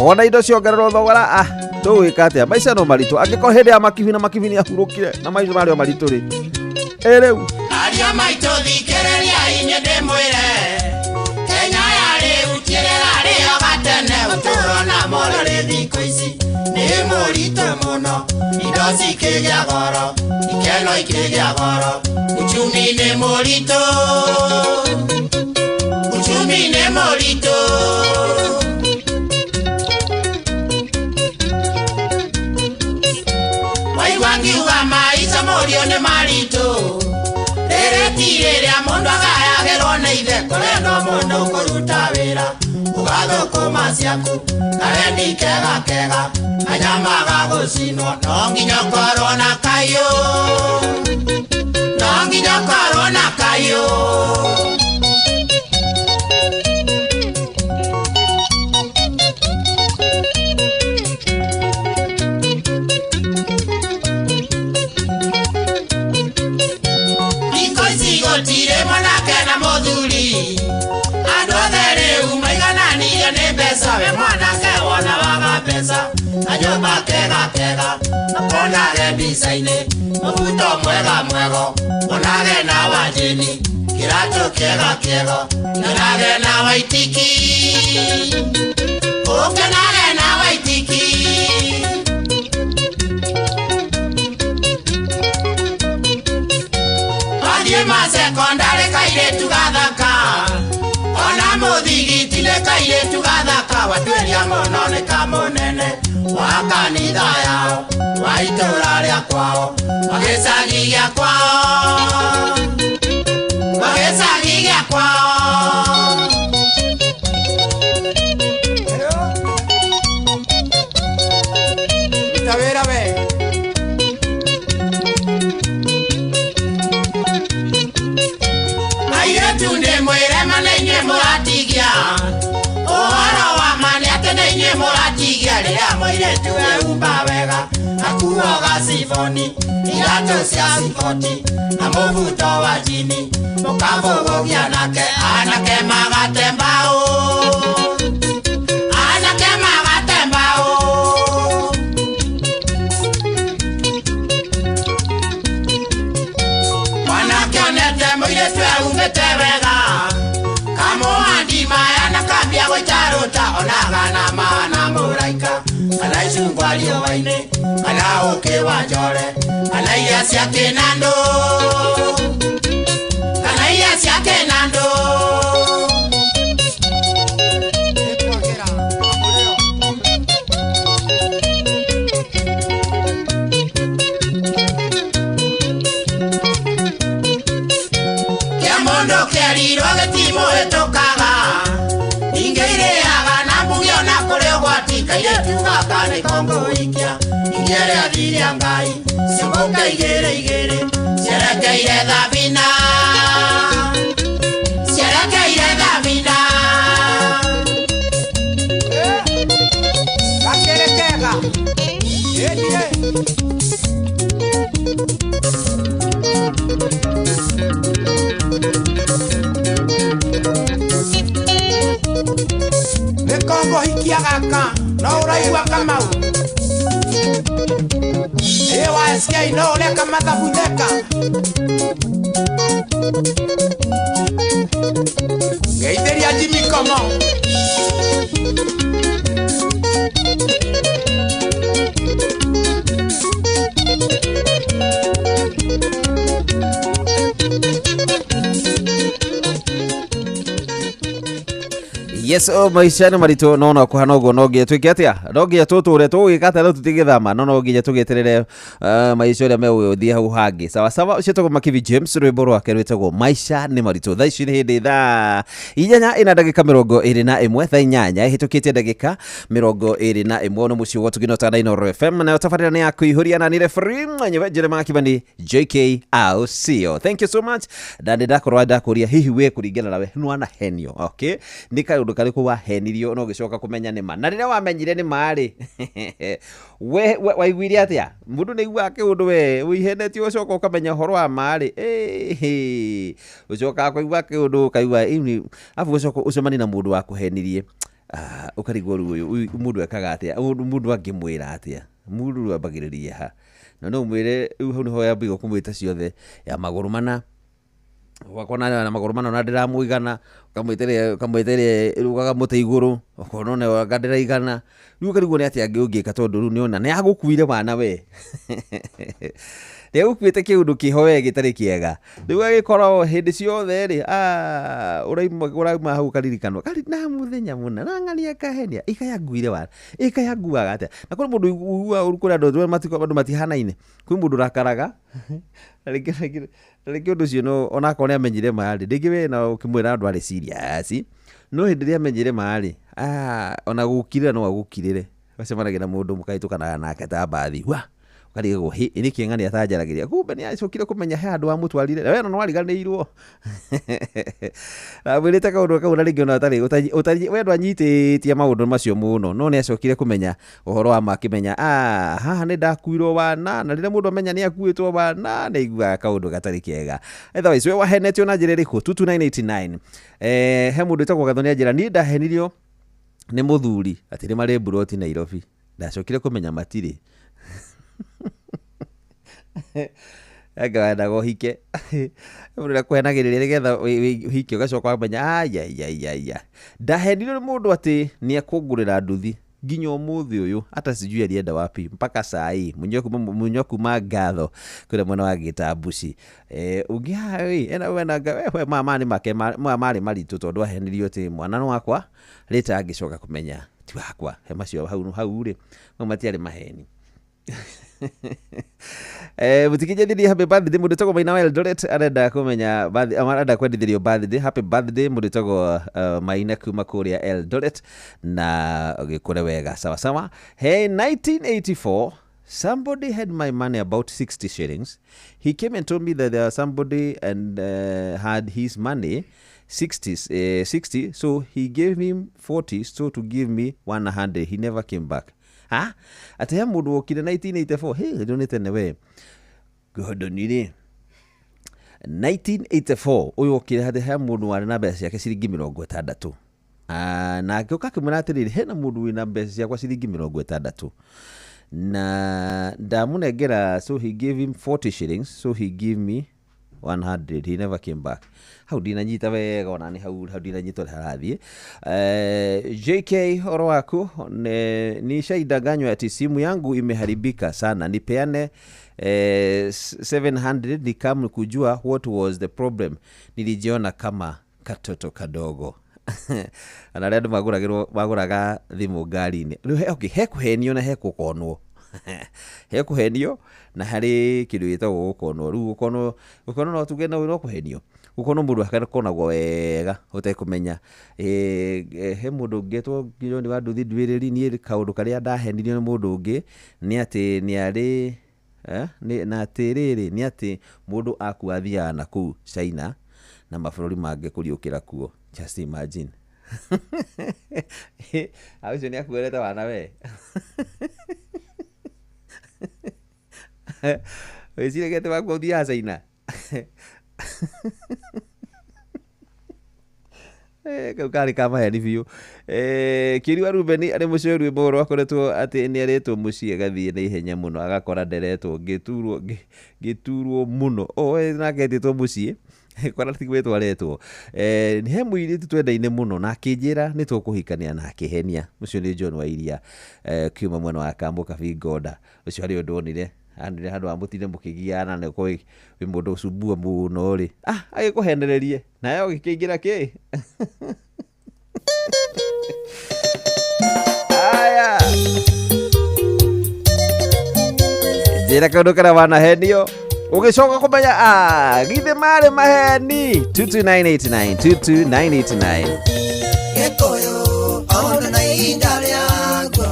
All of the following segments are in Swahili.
ona indo ciongererwo thogora ndũwĩka atĩa maica no maritũ angĩkorwo hĩndĩ ya makibi nĩ ahurũkire na maica marĩo maritũ rĩ rĩu aria maitũ thikĩrĩria inye ndĩmwĩre Kenya yarĩ ũkĩrĩra rĩo gatene ũtũũro na morore thikũ ici nĩ mũritũ mũno indo cikĩgĩa goro ikeno ikĩgĩa goro uchumi nĩ mũritũ Waiwangiuga maisha morio nĩ maritũ rĩrĩa mũndũ agayagerwo nĩ ithe kũrendwo mũndũ kũruta wĩra ũgathũkũma ciaku karendi kega kanyama ga gũcinwo no nginya ũkorwo na kayũ Tire manake na modhuri Ando dhere umaigananire ni pesa We manake wana waga pesa Ajoba kega Aponage bisaine Mafuto mwego Onage na wajeni Kiracho kega Onage na waitiki Okenage na waitiki Sekondari kaire tugathaka Ona muthigitile kaire tugathaka Watweria mono ni kamunene Wakanitha yao Waitura ria kwao Wagesagigia kwao Itawera we Tunde mwere manenye muratigia Ohoro wa mani atenenye muratigia Ria mwere tuwe umba wega Akuoga sifoni Irato sia sifoti Na muvuto wa jini Mukavugugia nake Anake magatembao Umetewega Kamo andi maya nakambia gwitarota Onaga na mana muraika Kana icungwario waine Kana uke wa njore Kana iria cia kinando Keriro getimo etokaga Ingeireaga na mbugio na kore gwatika Iretuga kane kongo ikia Ingere adhiria ngai Siogoka igere Sierekeire dhabina Kakerekega Kongo hikia gaka no uraigua kamau Ewa SK no ureka mathabuneka Geithĩria Jimmy Komo Yes, maisha nĩ maritũ no kuhana ũguo no nginya twĩke atĩa no nginya tũtũre tũgĩkata no tũtigĩthama no nginya tũgĩeterere maisha ũrĩa megũthiĩ hau hangĩ sawa ũcio tũgũ Makibi James rwĩmbo rwake rwĩtagwo maisha nĩ maritũ thaa ici nĩ hĩndĩ thaa 4:21 thaa 8 ĩhĩtũkĩtie ndagĩka 21 no mũciĩ wa tũgĩnota na Inooro FM na tabarĩra nĩ ya kũihũria na nĩ referee nyewe Jeremiah Kibani JK Ausio. Thank you so much ndakorwo ndakũria hihi we kũringana nawe nwana henio okay nĩ kaũndũ karĩkũ wahenirio no gĩcoka kũmenya nĩ ma na rĩrĩa wamenyire nĩ marĩ we waiguire atĩa mũndũ nĩ aigua kĩũndũ we ũihenetio ũcoka ũkamenya ũhoro wa marĩ ũcoka kũigua kĩũndũ kaigua afu ũcoka ũcemani na mũndũ wa kũhenirie ukarigwo uyu mundu ekaga atia mundu angimwira atia mundu ambagiriria ha no mwire hau niho yambigo kumwita ciothe ya maguru mana wakona na maguru mana na ndiramuigana ukamwiteria rugaga muti iguru ukona ne wakandira igana riu karigwo ni atia angika tondu riu niona ni agukuire wana we Rĩu kuĩte kĩũndũ kĩho we gĩtarĩ kĩega. Rĩu agĩkorwo hĩndĩ ciothe rĩ ũrauma hau karirikano na mũthenya mũna na ng'ania kahenia ikayanguire wana ikayanguaga atĩa na kũrĩ mũndũ kũrĩ andũ matihanaine kwĩ mũndũ rakaraga na rĩngĩ ũndũ ũcio no onakorwo nĩ amenyire marĩ rĩngĩ we na ũkĩmwĩra andũ arĩ serious no hĩndĩ ĩrĩa amenyire marĩ ona gũkirĩra no agũkirĩre wacemanagia na mũndũ mũkahĩtũkanaga nake ta mbathi ukarigwo ini kĩng'ani atanjaragiria kumbe ni acokire kumenya he andũ amũtwarire we no ariganĩirwo na mwĩrĩte kaũndũ kau na rĩngĩ ona ũtarĩ we ndwanyitĩtie maũndũ macio mũno no nĩ acokire kumenya ũhoro wa makĩmenya haha nĩ ndakuirwo wana na rĩrĩa mũndũ amenya nĩ akuĩtwo wana nĩ aiguaga kaũndũ gatarĩ kĩega otherwise we wahenetio na njĩra ĩrĩkũ 22989 he mũndũ wĩtagwo Gathoni anjĩra niĩ ndahenirio nĩ mũthuri atĩ nĩ marĩ mburoti Nairobi ndacokire kumenya matirĩ Anga go hike mũndũ kwenagĩrĩria nĩgetha hike ũgacoka ũkamenya aya ndahenirwo nĩ mũndũ atĩ nĩ ekũngũrĩra nduthi nginya ũmũthĩ ũyũ hata sijui alienda wapi mpaka saa hii Munyoku Magatho kule mwana wa Gitambuci we mama ni make mari maritũ tondũ ahenirio atĩ mwana wakwa rĩta angĩcoka kũmenya ti wakwa he macio hau rĩ matiarĩ maheni mutikije thidi happy birthday mundu tagwo Maina wa Eldoret arenda kumenya arenda kwendithĩrio birthday happy birthday mundu tagwo Maina kuma kuria Eldoret na gĩkũre wega sawa sawa. Hey, 1984 somebody had my money about 60 shillings. He came and told me that there was somebody and had his money 60, so he gave him 40, so to give me 100. He never came back. Ati he mundu wokire 1984 ndio nĩ tene we Gordonire 1984 uyu wokire hadi he mundu wari na mbeca ciake ciringi 60 na akĩũka akĩmwĩra atĩrĩrĩ hena mundu wĩna mbeca ciakwa ciringi 60 na ndamũnengera, so he gave him 40 shillings, so he gave me 100. He never came back. Hau ndinanyita wega ona ni hau ndinanyita harathiĩ. JK oro waku ni shaidanganywa ati simu yangu imeharibika sana, nipeane 700 nikamu kujua what was the problem. Nilijiona kama katoto kadogo. Ana rĩu magũraga thimũ ngari-inĩ. Rĩu okay, hekuhenio na hekukonwo. Hekuhenio na harĩ kĩndũ gĩtagwo gũkonwo. Rĩu gũkonwo no tuge no kũhenio. Gũkonwo mũndũ akakonagwo wega ũtekũmenya. He mũndũ ũngĩtwo Gĩthoni wa Nduthi Ndwĩrĩri, niĩ kaũndũ karĩa ndahenirio nĩ mũndũ ũngĩ nĩ atĩ nĩ arĩ na atĩrĩrĩ nĩ atĩ mũndũ akua athiaga na kũu China na mabũrũri mangĩ kũriũkĩra kuo. Just imagine. Au nĩ akuerete wana we. Wecire gete wakwa ũthiaga China. Kau karĩ kamaheni biũ. Kĩriwa Rubeni arĩ mũcio rwĩmbo rwakoretwo atĩ nĩ arĩtwo mũciĩ agathiĩ na ihenya mũno agakora nderetwo ngĩturwo mũno. Nake etĩtwo mũciĩ kora tigwĩtwo aretwo. Nĩ he mũirĩtu twendaine mũno na akĩnjĩra nĩ tũkũhikania na akĩhenia. Ũcio nĩ John Wairia kiuma mwena wa Kambo Kabingoda. Ũcio harĩ ũndũ onire handũ wa mũtinde mũkĩgiana na wĩ mũndũ ũcumbua mũno rĩ agĩkũhenererie nawe ũgĩkĩingĩra kĩ. Aya njĩra kaũndũ karĩa wanahenio ũgĩcoka kũmenya githĩ marĩ maheni. 22989 Gĩkũyũ ona na ihinda rĩaguo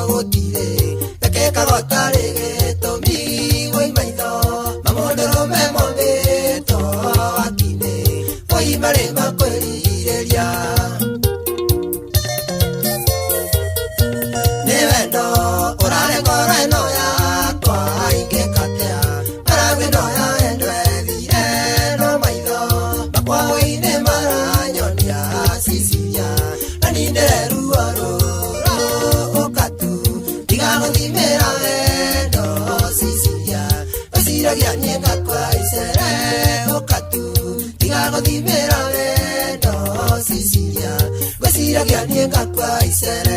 gũtirĩ rekekaga ũtarĩ gĩtũmi wĩ maitho mamũndũrũme momĩtwo wakinĩ wai marĩ makwĩrirĩria nĩ wendo ũrarĩ ngoro ĩno yakwa ingĩkatea maragwĩ no ya endo ethire no maitho makwao-inĩ maranyonia ciciria isere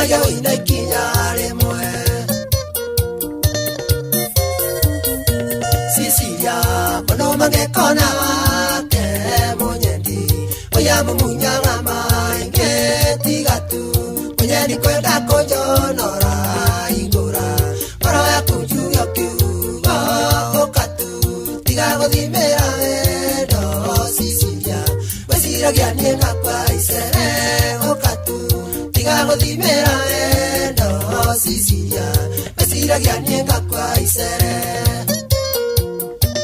yo inakinyare mwe Sicilia kono mangekona wake monyendi oya mumunyanga mainge tigatu monyendi kwenda konjonora igora para ya kujuyo kyugo okatu tigago dimera no Sicilia wesira gyanienga kwa isere okatu tigago dimera no Sicilia wesira gyanienga kwa isere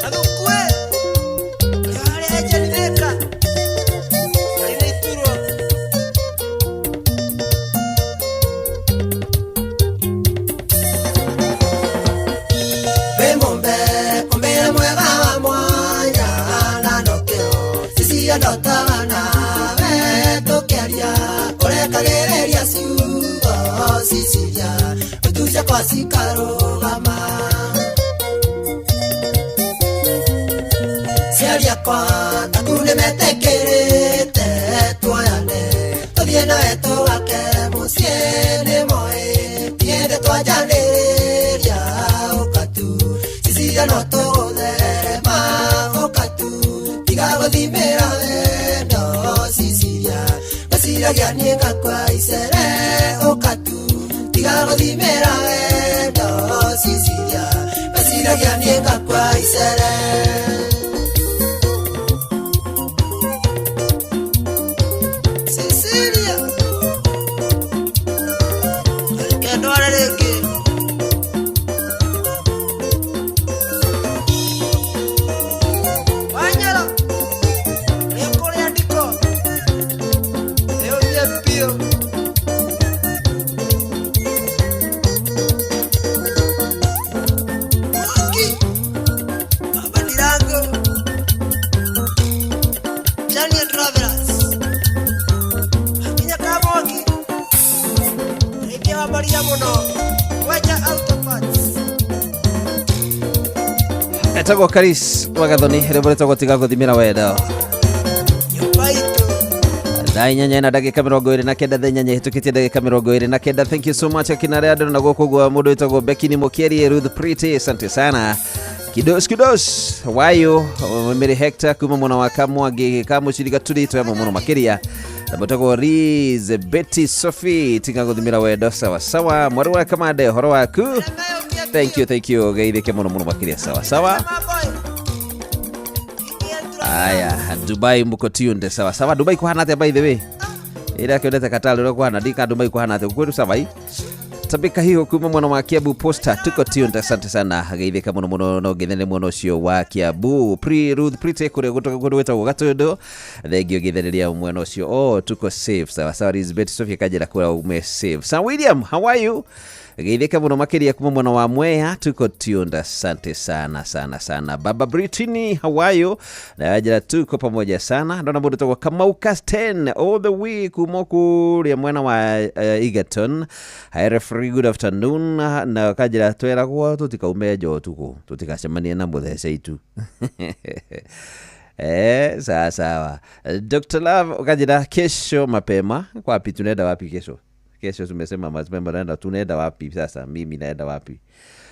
adukwe yale ajeneka alinituro bemombe kombe mwega wa mwanya na nokeo Sicilia ndotana betokeria orekagereria siugo Sicilia utuja kwa sikarogama Siaria kwa takune metekerete tuayane todiena eto wake musiene moe tiende tuajaneria okatu Sicilia no todere ma okatu tigago dimera no Sicilia basira gyanienga kwa isere okatu tigago dimera no Sicilia basira gyanienga kwa isere Etago Karis Wagathoni reboleta gotiga guthimira wendo Dainyanya na dagika 29 thenya hitukitie dagika 29. Thank you so much akinare ando na gukugwa mundu itago Bekini Mukieri Ruth Pretty, asante sana. Kidos wayo Mary Hector kuma mwana wa kamwage kamushirika tuli to muno makiria Botago Riz Betty Sophie tinga guthimira wendo sawa mwaru wa kamade horo waku. Thank you gaithike muno makiria sawa aya Dubai muko tunde sawa Dubai kuhana ate by the way ila kiodete katalo ro kuhana dika Dubai kuhana ate kwetu sawa tabika hiyo kuma mwana wa Kiabu Poster tuko tunde asante sana gaithike muno no githene muno cio wa Kiabu Ruth Pretty kure gutoka gweta gatodo thegio githereria mwana cio tuko safe sawa Elizabeth Sophia kajira kura ume safe Sam William how are you Geithika muno makiria kuma mwana wa Mwea tuko tunde asante sana Baba Brittany how are you na ajira tuko pamoja sana ndona mundu twa Kamauka 10 all the way kumoku ria mwana wa Egerton hi referee good afternoon na kajira twera kwa tutikaume jo tuko tutikacemania na muthece itu sawa Dr. Love ukajira kesho mapema kwa wapi tunaenda wapi kesho tumesema mapema naenda tunaenda wapi sasa mimi naenda wapi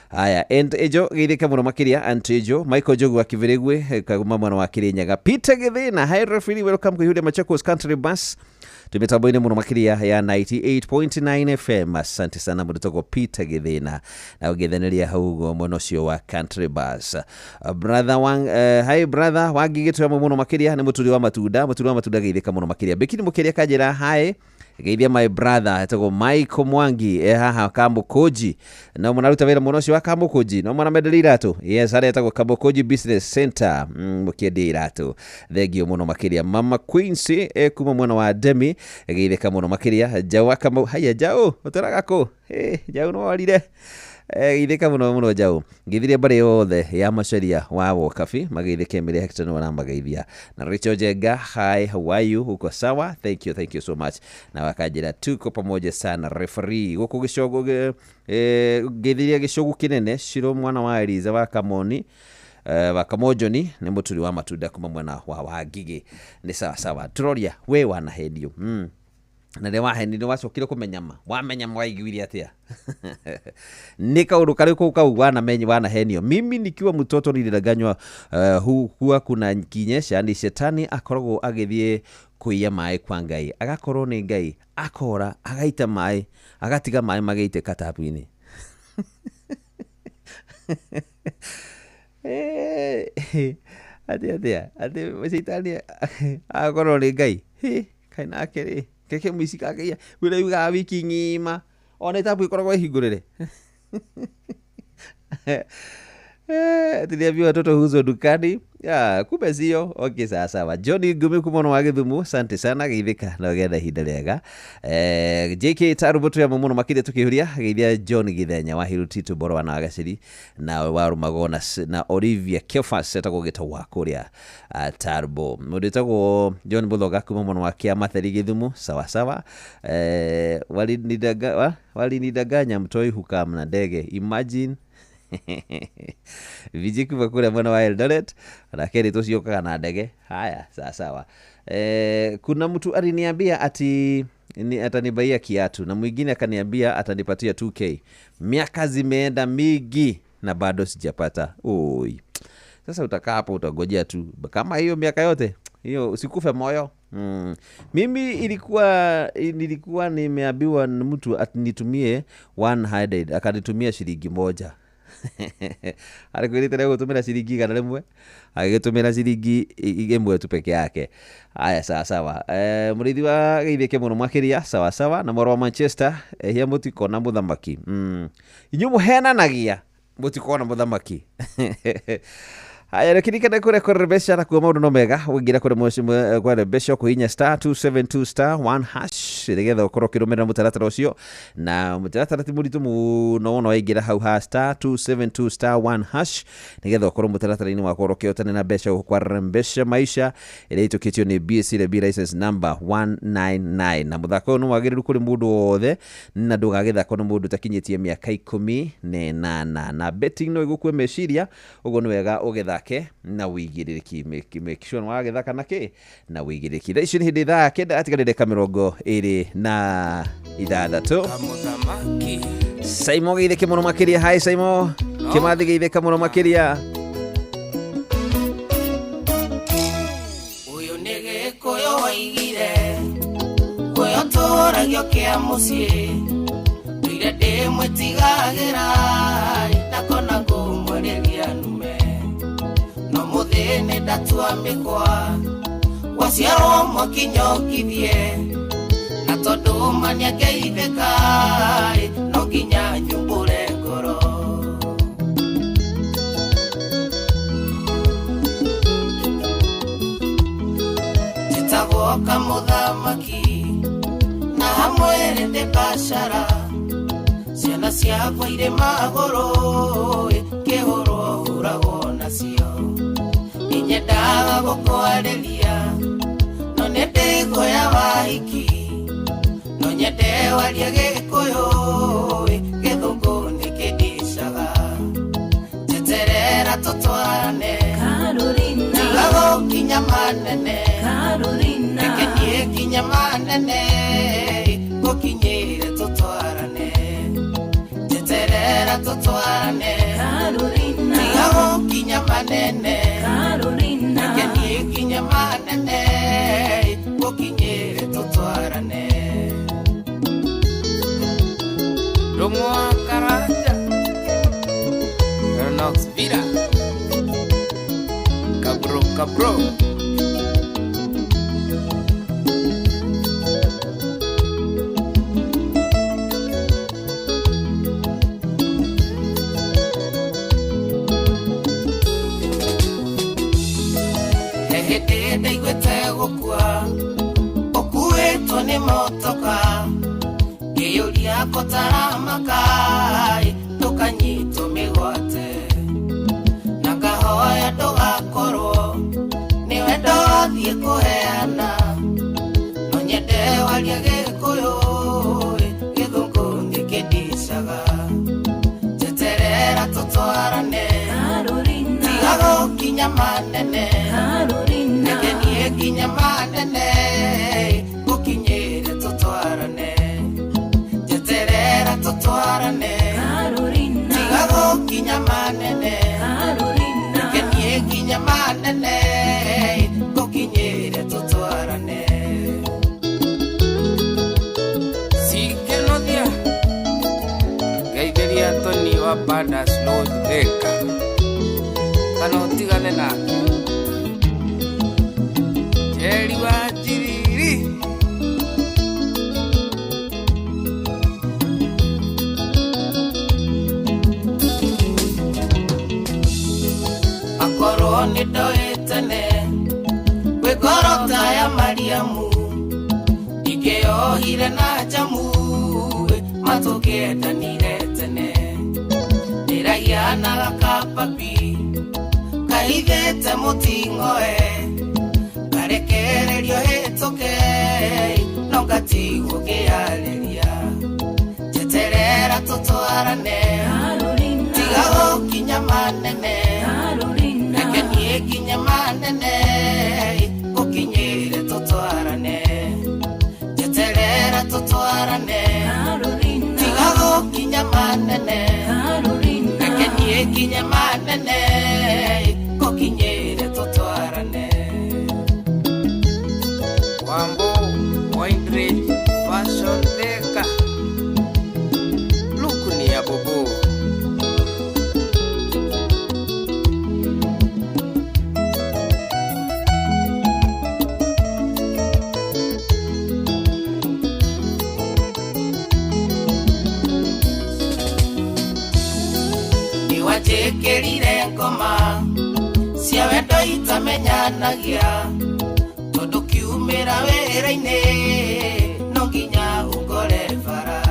haya and ejo githika muno makiria antejo Michael Jogu akiviregwe kama mwana wa Kirinyaga Peter Githina hi referee welcome to Hude Machakos Country Bus tumetaboine muno makiria ya 98.9 FM asante sana muno toko Peter Githina na ugetheneria haugo mwana cio wa Country Bus brother wang hi brother wagigetu ya muno makiria ni muturi wa matunda githika muno makiria Bekini Mukiria kajira hi geithia my brother etagwo Michael Mwangi haha Kamukunji na mũnaruta wĩra mũno ũcio wa Kamukunji no mwana menderia iratũ yes harĩa etagwo Kamukunji Business Center mũkĩendia iratũ thengio mũno makĩria Mama Quincy kuma mwena wa Demi geithĩka mũno makĩria Jau Kamau haya Jau ũtũraga kũ Jau no warire geithĩka mũno Jau ngithiria mbarĩ yothe ya maceria wa Wokabi mageithĩke mĩrĩ Hector no na mageithia na Rachel Jenga hi how are you uko sawa thank you so much na wakanjĩra tuko pamoja sana referee gũkũ gĩcogo ngithiria gĩcogo kĩnene Shiro mwana wa Eliza wa Kamoni wa Kamojoni nĩ mũturi wa matunda kuma mwena wa Wangigĩ nĩ sawa turoria we wanahendio na nĩ wahendio wacokire kũmenya wamenya waiguire atĩa ni kaundu kariko kau wanahenio mimi nikiwa mtoto nilidanganywa huwa kuna kinyesha ni shetani akoragwo agithie kuiya mai kwa Ngai agakorwo ni Ngai akora agaita mai agatiga mai magaite katabu-ini ati shetani akorwo ni Ngai kaina akiri keke muisika akia wira yuga wiki ngima ona tabu ikoragwo ihingurire Tuliambiwa watoto huzo dukani kumbe sio okay sawa Johnny Ngumi kumono wa Githumu asante sana geithika na getha ihinda rĩega JK Taruboto ya muno makire tukihuria geithia John Githenya wa Hirutito Boro wa Nagaciri na waru magona na Olivia Kefas etagwo gĩtawa kũrĩa Tarbo mũndũ etagwo John Buthoga kumono wa Kĩamatheri Githumu sawa walinidanganya mtoi hukam na ndege imagine Vijiku bakura mwana wa Eldoret na keri tusiokaga na ndege haya sawa kuna mtu aliniambia ati atanibaia kiatu na mwingine akaniambia atanipatia 2k miaka zimeenda mingi na bado sijapata oi sasa utakaa hapo utagojea tu kama hiyo miaka yote hiyo usikufe moyo mimi nilikuwa nimeambiwa mtu atinitumie 100 akanitumia shilingi 1 alikwirite gutumira shilingi kana rimwe agitumira shilingi imwe tu peke yake haya sawa murithi wa geithike muno makiria sawa na moro wa Manchester hia mutikona muthamaki inyu muhenanagia mutikona muthamaki haya rekirikana kure besha na kwa maundu no mega wingira kure mwe kwa besha kuhinya *272*1# nigetha ukorwo kirumira mutaratara ucio na mutaratara ti muritu muno wono waingira hau ha *272*1# nigetha ukorwo mutaratara-ini wa korwo kiotane na besha kwa besha maisha ile itukitio ni BSC license number 199 na muthako no wagiriru kuri mundu wothe na ndugagithako no mundu takinyitie miaka 18 na betting no igukwe meciria ugo ni wega ugetha na wigiriki make wa githaka nake na wigiriki tha ici ni hindi thaa kenda atigarire kamirongo iri na ithathatũ Saimo geithike muno makiria hai Saimo Kimathi geithike muno makiria uyu ni gikuyu waigire kuyo turagio kia mucii ndire ndimwitigagira ndakona ngumũrĩria nume no muthini ndatuambikwa waciarwo mwakinyokithie na tondu mania ngeithĩka no nginya nyumbũre ngoro njĩtagwo Kamũthamaki na hamwe ndĩ Bacara ciana ciakwa irĩ magũrũ kĩhũrwo hũragwo nacio inyendaga gũkwarĩria no nĩ ndĩguoya wahiki no nyende warie Gĩkũyũ Gĩthũngũ nĩkĩndicaga njeterera tũtwarane tiga gũkinya manene reke niĩ kinya manene gũkinyĩre tũtwarane njeterera tũtwarane tiga gũkinya manene reke niĩ kinya manene gũkinyĩre tũtwarane Romo Karanja Ernox Vida Cabro hĩndĩ igwĩte gũkua ũkuĩtwo nĩ motoka ngĩyũria kũtaramaka ndũkanyitwo mĩgwate na ngahoya ndũgakorwo nĩwe ndathiĩ kũheana no nyende warie Gĩkũyũ Gĩthũngũ nĩkĩndicaga njeterera tũtwarane tiga gũkinya manene reke niĩ nginya manene gũkinyĩre tũtwarane njeterera tũtwarane tiga gũkinya manene reke niĩ nginya manene gũkinyĩre tũtwarane sikenothia Geithĩria Tony wa Bandas Lodge Thika kana ũtigane nake Jerry wa Njiriri akorwo nĩ ndoĩ tene gwĩ ngoro ta ya Mariamu ingĩyohire na njamu matũkĩendanire tene ndĩraianaga kapapi kaigĩte mũting'oe ngarekererio hĩtũke no ngatigwo ngĩarĩria njeterera tũtwarane tiga gũkinya manene reke niĩ nginya manene gũkinyĩre tũtwarane njeterera tũtwarane tiga gũkinya manene reke niĩ nginya manene gũkinyĩre tũtwarane Wambo Windridge Fashion Thika Lukuni ya Bobo Niwajĩkĩrire ngoma cia wendo itamenyanagia tondũ kiumĩra wĩra-inĩ no nginya ũngore bara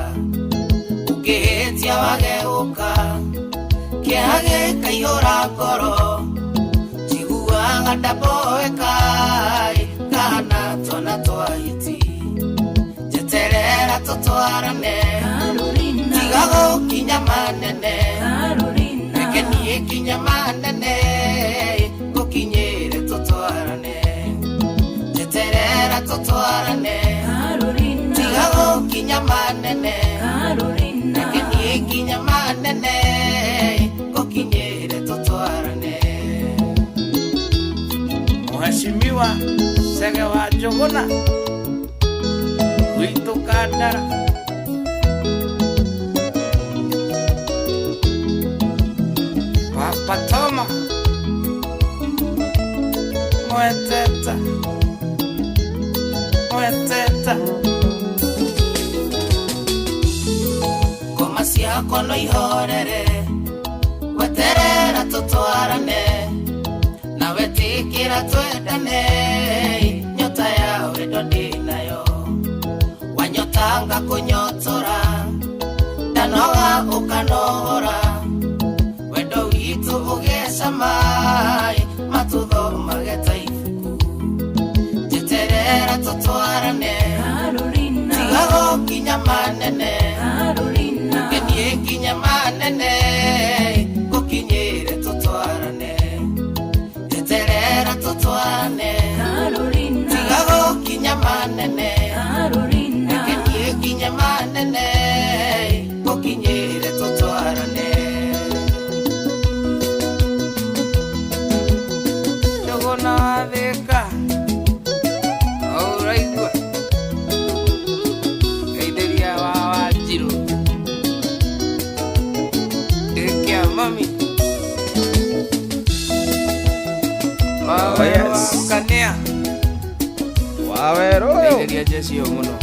ũngĩhĩtia wage gũka kĩeha gĩkaihũra ngoro njiguaga ndaboeka kana twana twahiti njeterera tũtwarane tiga gũkinya manene reke niĩ nginya manene gũkinyĩre tũtwarane njeterera tũtwarane tiga gũkinya manene reke niĩ nginya manene gũkinyĩre tũtwarane Mheshimiwa Sege wa Njũgũna witũ Kandara Papa Toma Mweteta ngoma ciakwa no ihorere weterera tũtwarane na wetĩkĩra twendane nyota ya wendo ndĩnayo wanyotanga kũnyotora ndanoga ũkanohora wendo witũ ũgĩcama matũthomage ta ibuku njeterera tũtwarane tiga gũkinya manene reke niĩ nginya manene gũkinyĩre tũtwarane njeterera tũtwarane tiga gũkinya manene reke niĩ nginya manene gũkinyĩre tũtwarane Njũgũna wa Thika auraigua Geithĩria wa Wanjirũ ndĩkia mami Kanĩa Wawerũ Geithĩria Jecio mũno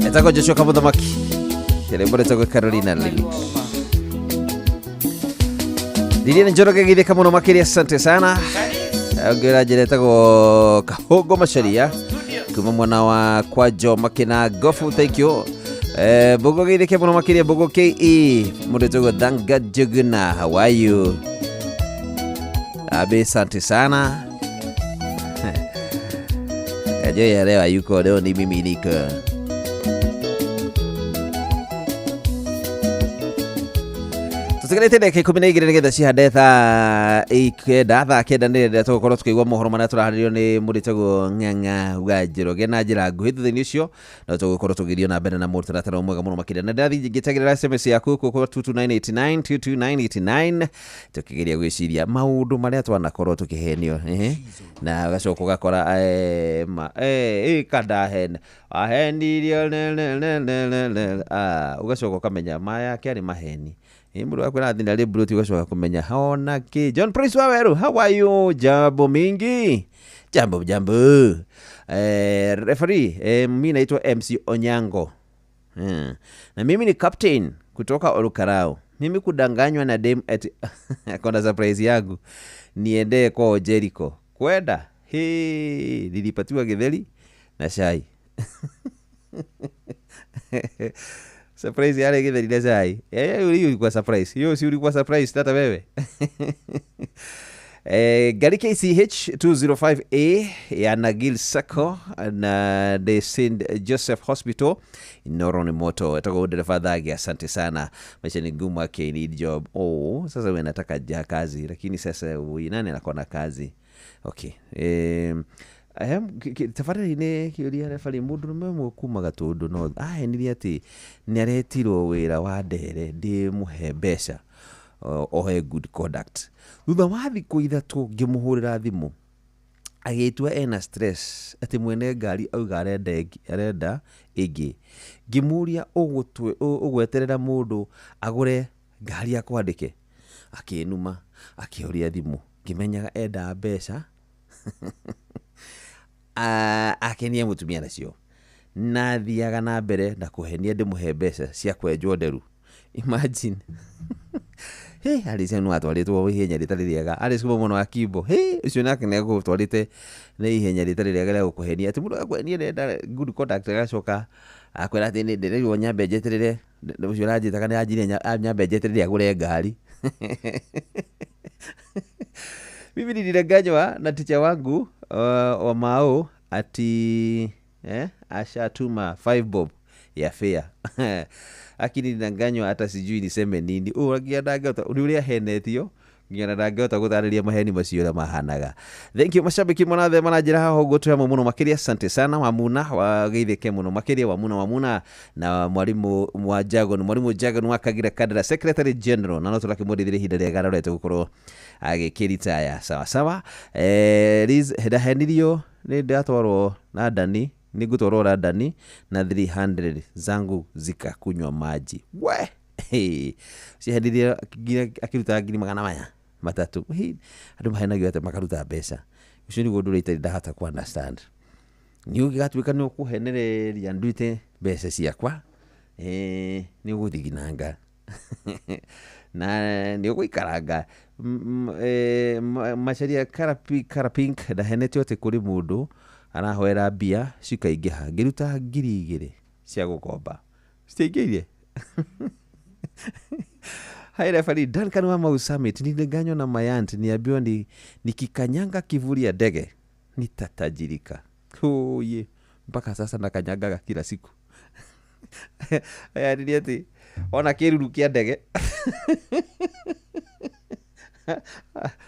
etagwo Joshua Kamũthamaki rĩmbo rĩtagwo Carolina Lyrics Lilian Njoroge githeka mũno makĩria asante sana Ngera jereta go Kahongo Macharia kuma mwana wa kwa Joma kina Gofu. Thank you. Bogo gide ke muno makiria Bogo KE mureto go Danga Juguna. How are you? Abe asante sana. Kajo ya leo yuko leo ni mimi niko. Tusigalete ndeke 12 nigetha cihadetha ikenda kenda nä tågåkorwo tå kä igua mohoro marä a tå raharä nä må rä tegwo ng'ang'a Wanjirå ge na njä ra nguhä thutha-inä å cio no tå gå korwo tå gä thiä na mbere na må taratara mwega må no makä ria na ndathi ngä tegä rä SMS yaku kå 22989 tå kä geria gwä ciria maå ndå marä a twanakorwo tå kä henio na gacoka å gakora kandahene ahenirio å gacoka å kamenya maya kä arä maheni Muru wako na thina libu ruti ugacoka kumenya haona ki. John Prince Waweru, how are you? Jambo mingi. Jambo. Referee, mimi naitwa MC Onyango. Na mimi ni captain kutoka Olukarao. Mimi kudanganywa na dem eti akona surprise yangu. Niende kwa Jericho. Kwenda. Nilipatiwa githeri na chai. Surprise yale githeri na chai. Hiyo ilikuwa surprise. Hiyo si ilikuwa surprise tata wewe. Gari KCH 205A ya Nagil Sacco na the St. Joseph Hospital Noroni Moto. Etoka dereva dhagi, asante sana. Maisha ni ngumu, I need job. Sasa wewe nataka kazi, lakini sasa nani anakuwa na kazi? Okay. Tafadhali ne kiuria refari mundu mwe kuma gatundu no niri ati ni aretirwo wira wa ndere ndi muhe mbeca ohe good conduct thutha wa thiku ithatu ngimuhurira thimu agitwa ena stress ati mwene ngari auga arenda ingi ngimuria ugweterera mundu agure ngari ya kwandike akinuma akioria thimu ngimenyaga enda mbeca akenia mutumia nacio na thiaga na mbere na kuhenia ndimuhe mbeca cia kwenjwo nderu. Imagine alise no atwaritwo ihenya ritari riega arisukuma muno akimbo ucio nake ne gutwarite ne ihenya ritari riega rĩa gukuhenia ati mundu akwenia nenda good contact agacoka akwira ati ni ndirĩrwo nyambe njeterere ucio ranjitaga ni anjire nyambe njeterere agure ngari. Mimi nilidanganywa na ticha wangu wa Mao ati ashatuma 5 bob ya fare. Akini nilidanganywa hata sijui niseme nini. Ngiandangota uria henetio ngiandangota gutariria maheni macio na mahanaga. Thank you mashabiki mwanathe manajira haho gutwa muno makiria, asante sana Wamuna wageitheke muno makiria Wamuna na mwalimu Jagon wakagira kadra secretary general na no turakimurithire hinda ria garorete gukorwo agikirita sawa. Liz hedahenirio ni ndatwarwo na Dani ni gutwarwo na Dani na 300 zangu zikakunywa maji we cihenirio akiruta ngiri magana maya matatu andu mahenagio ate makaruta mbeca ucio ni gundu rite ndahata ku understand ni ugigatwika ni ukuhenereria nduite mbeca ciakwa ni uguthiginanga na ni uguikaranga Macharia Karapink ndahenete ote kuri mundu arahoera mbia cikaingiha ngiruta ngiri 2 cia gukomba citaingĩire. Hai referee Duncan wa Mau Summit nilidanganywa na Mayant niambiwa nikikanyanga kivuli ya ndege nitatajirika. Mpaka sasa nakanyangaga kila siku. Nini ati ona kiruru kia ndege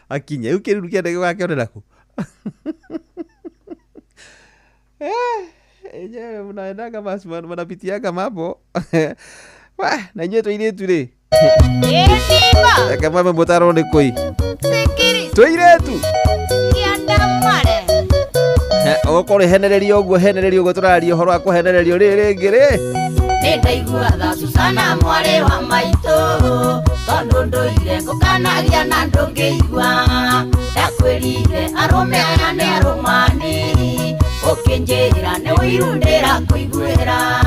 akinya ukiruru kia ndege wake onera ku mnaendaga basi mnapitiaga mambo na nyewe tuiletu le kama mbotaro ni koi tuiletu okore henererio guo turario horo akuhenererio ringire ndaigua tha Susana mware wa maito tondu nduire ngukanagia na ndungiigua ndakwirire arume aya ni arumani ukinjira ni wirundira kuiguira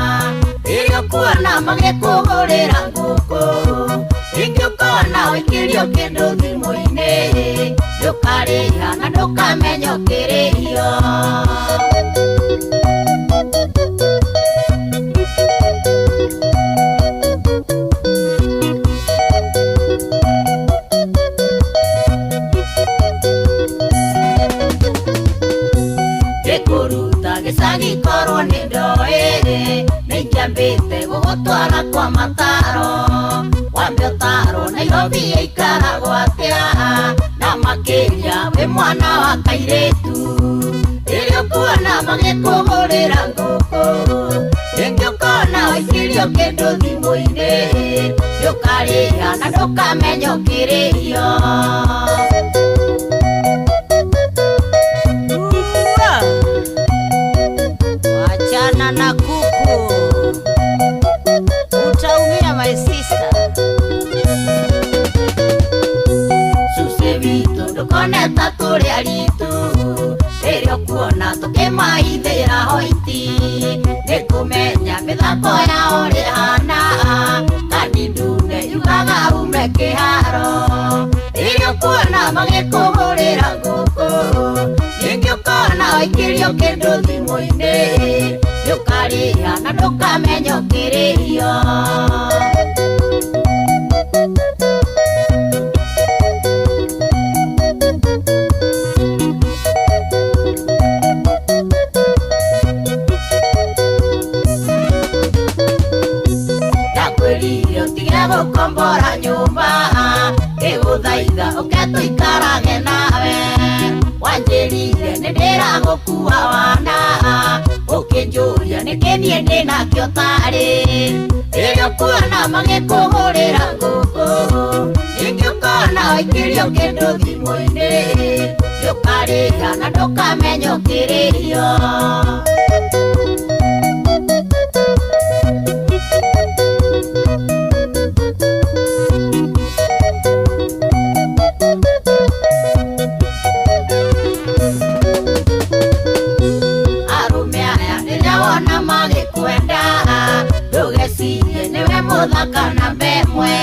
irio kuona magikugurira nguku ingĩũkona ũikĩrio kĩndũ thimũ-inĩ ndũkarĩha na ndũkamenya ũkĩrĩhio. Gĩkũruta gĩcagi korwo nĩ ndoĩ nĩingĩambĩte gũgũtwara kwa mataro wambe ũtarwo Nairobi ĩikaragwo atĩa na makĩria wĩ mwana wa kairĩtu rĩrĩa ũkuona magĩkũhũrĩra ngũkũ ingĩũkona ũikĩrio kĩndũ thimũ-inĩ ndũkarĩha na ndũkamenya ũkĩrĩhio. Wachana na kuku utaumia my sister. Suse vitu ndukoneta tũrĩa ritũ rĩrĩa ũkuona tũkĩmaithĩra hoiti nĩkũmenya mĩthako yao rĩhana kandi ndune yugaga ume kĩharo rĩrĩa ũkuona magĩkũhũrĩra ngũkũ ingĩũkona ũikĩrio kĩndũ thimũ-inĩ ndũkarĩha na ndũkamenya ũkĩrĩhio. Ndakwĩrire ũtige gũkombora nyũmba ngĩgũthaitha ũke tũikarage nawe wanjĩrire nĩndĩragũkua wana ũkĩnjũria nĩkĩ niĩ ndĩnakĩo tarĩ rĩrĩa ũkuona magĩkũhũrĩra ngũkũ ingĩũkona ũikĩrio kĩndũ thimũ-inĩ ndũkarĩha na ndũkamenya ũkĩrĩhio. Mũthaka na mbemwe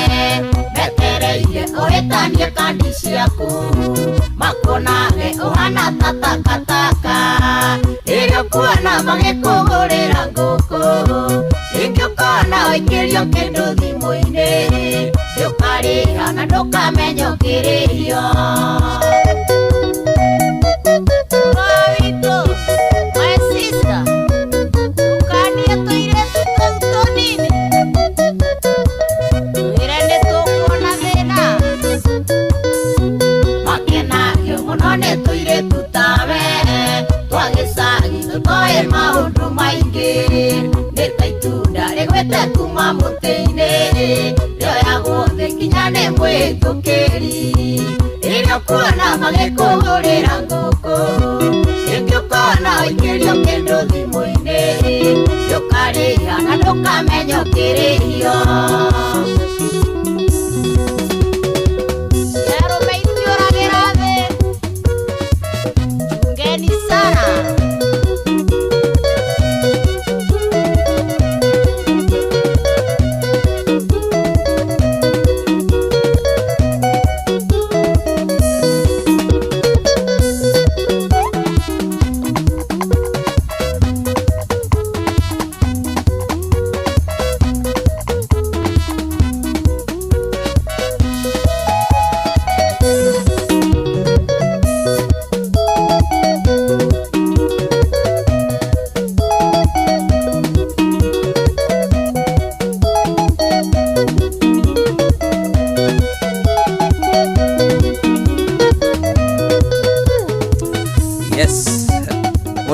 metereire ũhĩtanie kandi ciaku makonage ũhana ta takataka rĩrĩa ũkuona magĩkũhũrĩra ngũkũ ingĩũkona ũikĩrio kĩndũ thimũ-inĩ ndũkarĩha na ndũkamenya ũkĩrĩhio. My sister, ndũkanie tũirĩtu tũu tũnini none tũirĩtu tawe twa gĩcagi tũtoĩ maũndũ maingĩ nĩ ta itunda rĩgwĩte kuma mũtĩ-inĩ rĩoyagwo thĩ nginya nĩ mwĩtũkĩri rĩrĩa ũkuona magĩkũhũrĩra ngũkũ ingĩũkona ũikĩrio kĩndũ thimũ-inĩ ndũkarĩha na ndũkamenya ũkĩrĩhio.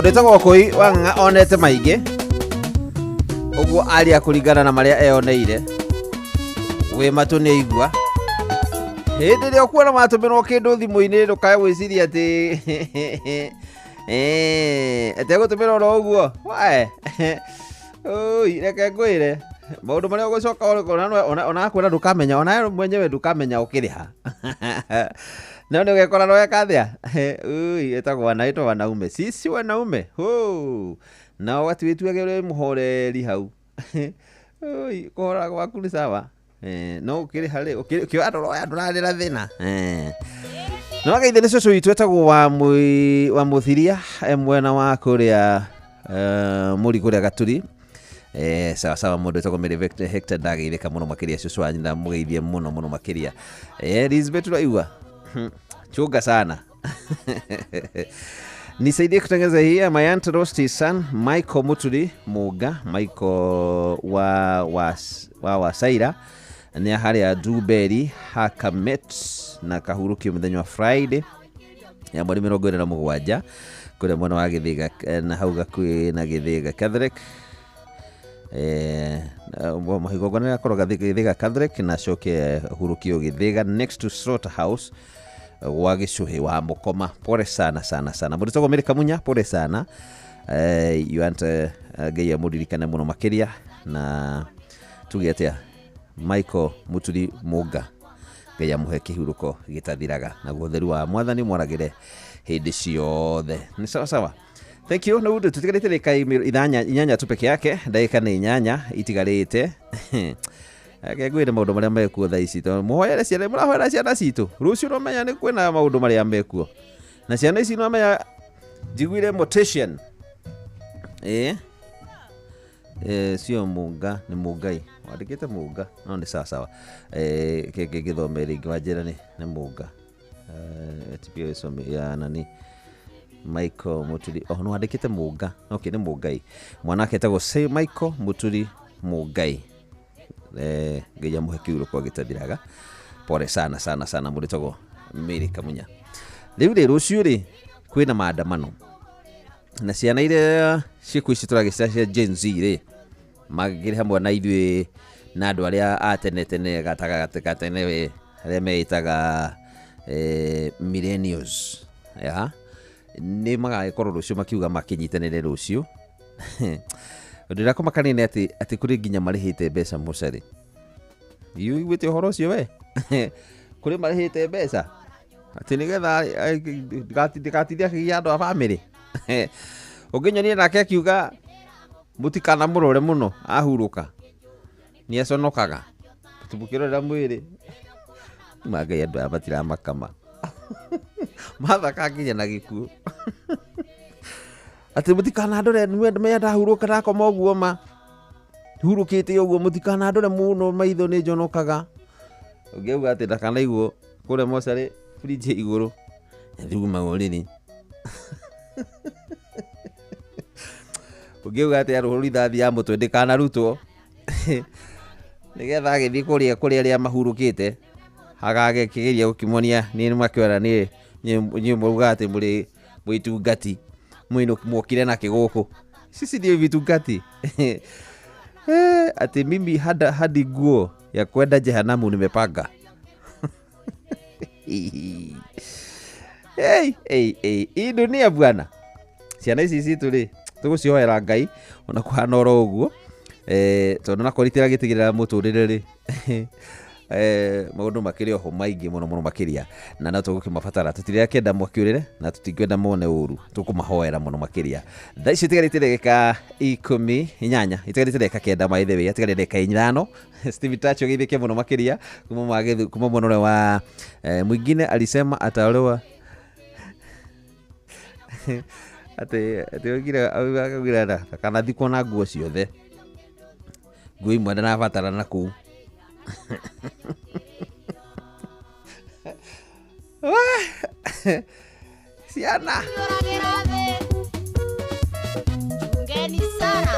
Ndetagwo koi wanga onete maingĩ ũguo aria kũringana na marĩa eyoneire wĩ matũ nĩ igua hĩndĩ ĩrĩa ũkuona matũmĩrwo kĩndũ thimũ-inĩ ndũkae gwĩciria atĩ ategũtũmĩra oro ũguo reke ngwĩre maũndũ marĩa ũgũcoka ona kwĩra ndũkamenya ona mwenyewe ndũkamenya ũkĩrĩha no nĩ ũgekora roeka thĩa ĩtagwo anaitwo wanaume sisi wanaume na ũgatuĩtuage ũrĩ mũhoreri hau kũhora gwaku nĩ sawa no ukiri hali ukiri andoro ya ndurarira thina no agaithene coco witũ etagwo wa Mũthiria mwena wa kũrĩa mũri kũrĩa Gaturi sawa mũndũ etagwo Mary Hector ndagĩithĩka mũno makĩria coco wanyu na mũgeithie mũno makĩria Elizabeth Raiwa chunga sana nisaidie kutangaza hii my aunt Rosti son Michael Muturi Muga Michael wa Saira ni harĩa Dewberry Hakamet na kahurukio mũthenya wa Friday ya mweri 27 kũrĩa mwena wa Gĩthĩga na hau gakuhĩ na Gĩthĩga Catholic mahigogana akorwo Gĩthĩga Catholic na coke hurukio Gĩthĩga next to Slaughterhouse wa Gĩcũhĩ wa Mũkoma. Pole sana mũndũ tagwo Mary Kamunya, pole sana you want Ngai amũririkane mũno makĩria na tuge atĩa Michael Muturi Muga Ngai amũhe kĩhurũko gĩtathiraga na ũtheru wa Mwathani mwaragĩre hĩndĩ ciothe. Ni sawa thank you. Na ũndũ tutigarĩte dakika inyanya tu peke yake, dakika nĩ inyanya itigarĩte ngwĩre maũndũ marĩa mekuo thaa ici mũhoere ciana mũrahoera ciana citũ rũciũ no menya nĩ kwĩna maũndũ marĩa mekuo na ciana ici no menya njiguire motivation sio Muga ni Mugai wandĩkĩte Muga no nĩ sawa gĩthome rĩngĩ wanjĩra nĩ Muga tipio some ya nani Michael Muturi no wandĩkĩte Muga okay nĩ Mugai mwanake etagwo Michael Muturi Mugai Ngai amũhe kĩhurũko gĩtathiraga. Pole sana mũndũ tagwo Mary Kamunya. Rĩu rũciũ kwĩna maandamano na ciana iria ciĩkũ ici tũragĩcia Gen Z magĩrĩ hamwe na ithuĩ na andũ arĩa atene gatene arĩa meitaga millennials nĩ magagĩkorwo rũciũ makiuga makĩnyitanĩre rũciũ ndĩrako makanene atĩ kũrĩ nginya marĩhĩte mbeca mũcari iguĩte ũhoro ũcio we kũrĩ marĩhĩte mbeca atĩ nĩgetha ndigatithia kĩgia andũ a bamĩrĩ ũngĩnyonie nake akiuga mũtikana mũrore mũno ahurũka nĩ aconokaga tũbũkĩrorera mwĩrĩ Ngai andũ aya matiramakama mathaka nginya na gĩkuũ atĩ mũtikana ndore nĩ ndahurũka ndakoma ũguo ma hurũkĩte ũguo mũtikana ndore mũno maitho nĩ njonokaga ũngĩuga atĩ ndakanaiguo kũrĩa mocarĩ fridge igũrũ thugumagwo rĩrĩ ũngĩuga atĩ arũhũri rithathi ya mũtwe ndĩkanarutwo nĩgetha agĩthiĩ kũrĩa arĩa mahurũkĩte agagĩkĩgeria gũkĩmonia nĩ makĩora nĩ mũruga atĩ mũrĩ mwĩtungati mwokire na kĩgũkũ sisi ndio vitungati ati mimi hadi nguo ya kwenda jehanamu nimepanga. Hii dunia bwana ciana ici citu tugucioera Ngai ona kuhana oro uguo tondu nakoritira gitigirira muturire maundu makĩrĩ oho maingĩ mũno makĩria na no tũgũkĩmabatara tũtirĩa kenda mwakiũrĩre na tũtingwenda mone ũru tũkũmahoera mũno makĩria. Thaa ici itigarĩte ndagĩka 18 itigarĩte ndagĩka 9 maithe wĩ atigarĩte ndagĩka 5 Steve Tacho gĩthĩke mũno makĩria kuma mwena ũrĩa wa mwingine alisema ataolewa ati ogire agwira kana thiko na nguo ciothe nguo imwe ndanabatara na kuu Siana Chungeni sana.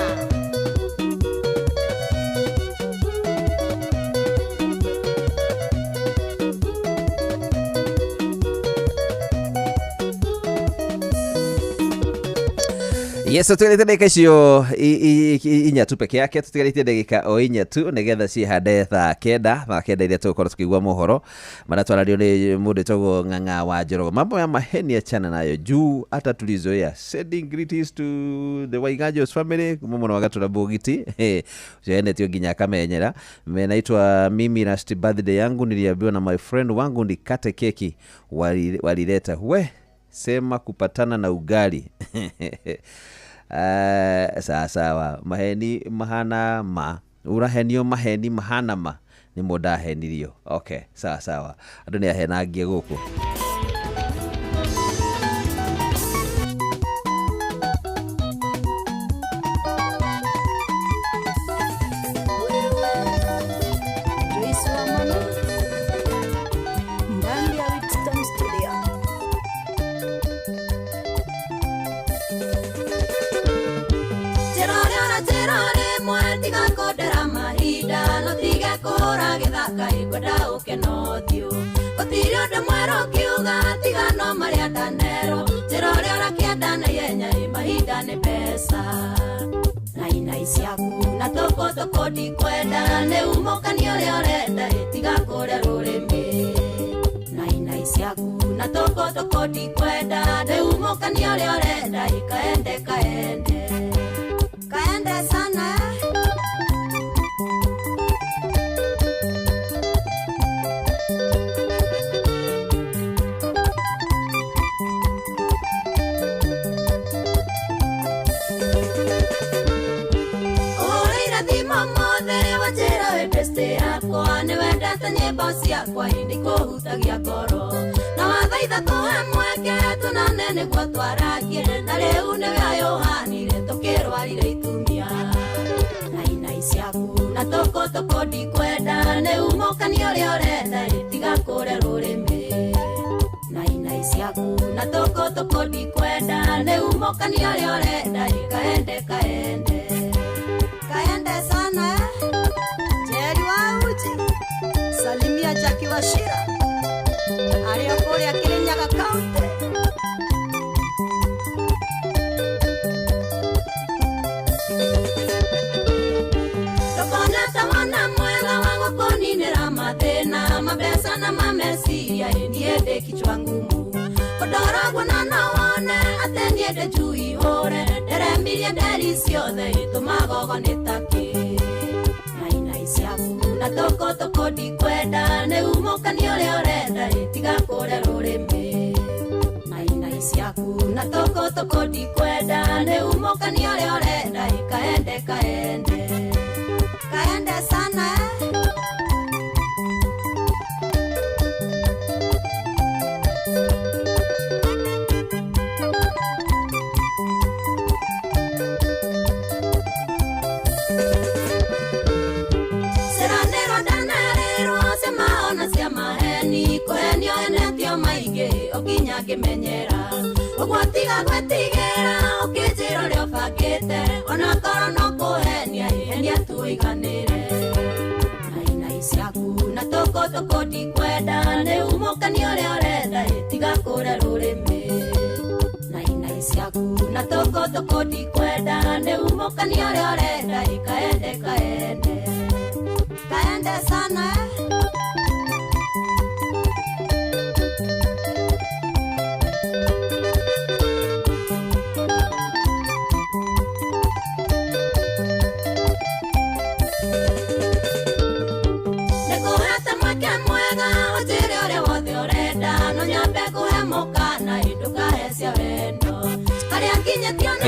Yes, tutigarĩte ndagĩka icio inya tu peke yake, tutigarĩte ndagĩka o inya tu nĩgetha cihande thaa kenda iria tũgũkorwo tukĩigua mohoro marĩa twarario nĩ mũndũ wĩtagwo Ng'ang'a wa Njoroge. Mambo ya maheni achana nayo juu hata tulizoea. Sending greetings to the Waigajos family kuma mwena wa Gatura Bogiti ucienetio nginya akamenyera. Naitwa mimi last birthday yangu niliambiwa na my friend wangu nikate keki walileta we sema kupatana na ugali. Sawa maheni mahana ma urahenio maheni mahana ma ni mũndahenirio. Okay, sawa andũ nĩ ahenangie gũkũ. Kodi kwenda ne umokani ole orenda itiga kore rurimi nai siaku na toko kodi kwenda ne umokani ole orenda ikaende sana kwa hindi kuhutagia koro na wathaitha tuhe mweke tunanene gwa twaragie na riu niwe ayohanire tukirwarire itumia nai ciaku na toko ndikwenda ni umokani uria urenda itiga kure rurimi nai ciaku na toko ndikwenda ni umokani uria urenda ikaende sana Jerry Wauji Salimia Jackie Washira Ariokoria Kirinyaga County Tokona tawana mwela wangu koninera mathina mabesa na mamesiria ndiende kichwa ngumu Kodoragwa na nawane atendiende jui hore deremirie nderi ciothe itumagogo nitaki nai ciaku na toko ndikwenda ne umokani uria urenda itiga kure rurimi nai ciaku na toko ndikwenda ne umokani uria urenda ikaende sana Menyera ogwatiga gwetigera okijiro rio fakete ona koro no kuhenia ihenia tuiganire nai ciaku na toko ndikwenda ne umokani uria urenda itiga kure rurimi nai ciaku na toko ndikwenda ne umokani uria urenda ikaende sana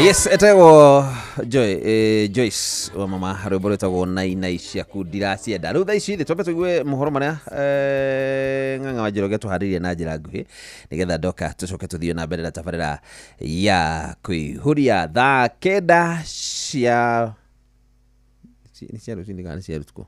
Yes, etego Joyce wa mama rwimbo rwetagwo nai ciaku ndiracienda. Riu thaa ici twambe tuigue mohoro maria ng'ang'a wa Njoroge tuharirie na njira nguhi nigetha ndoka tucoke tuthie na mbere na tabarĩra ya kwĩhuria thaa kenda cia rucinĩ kana nĩ cia ũtukũ.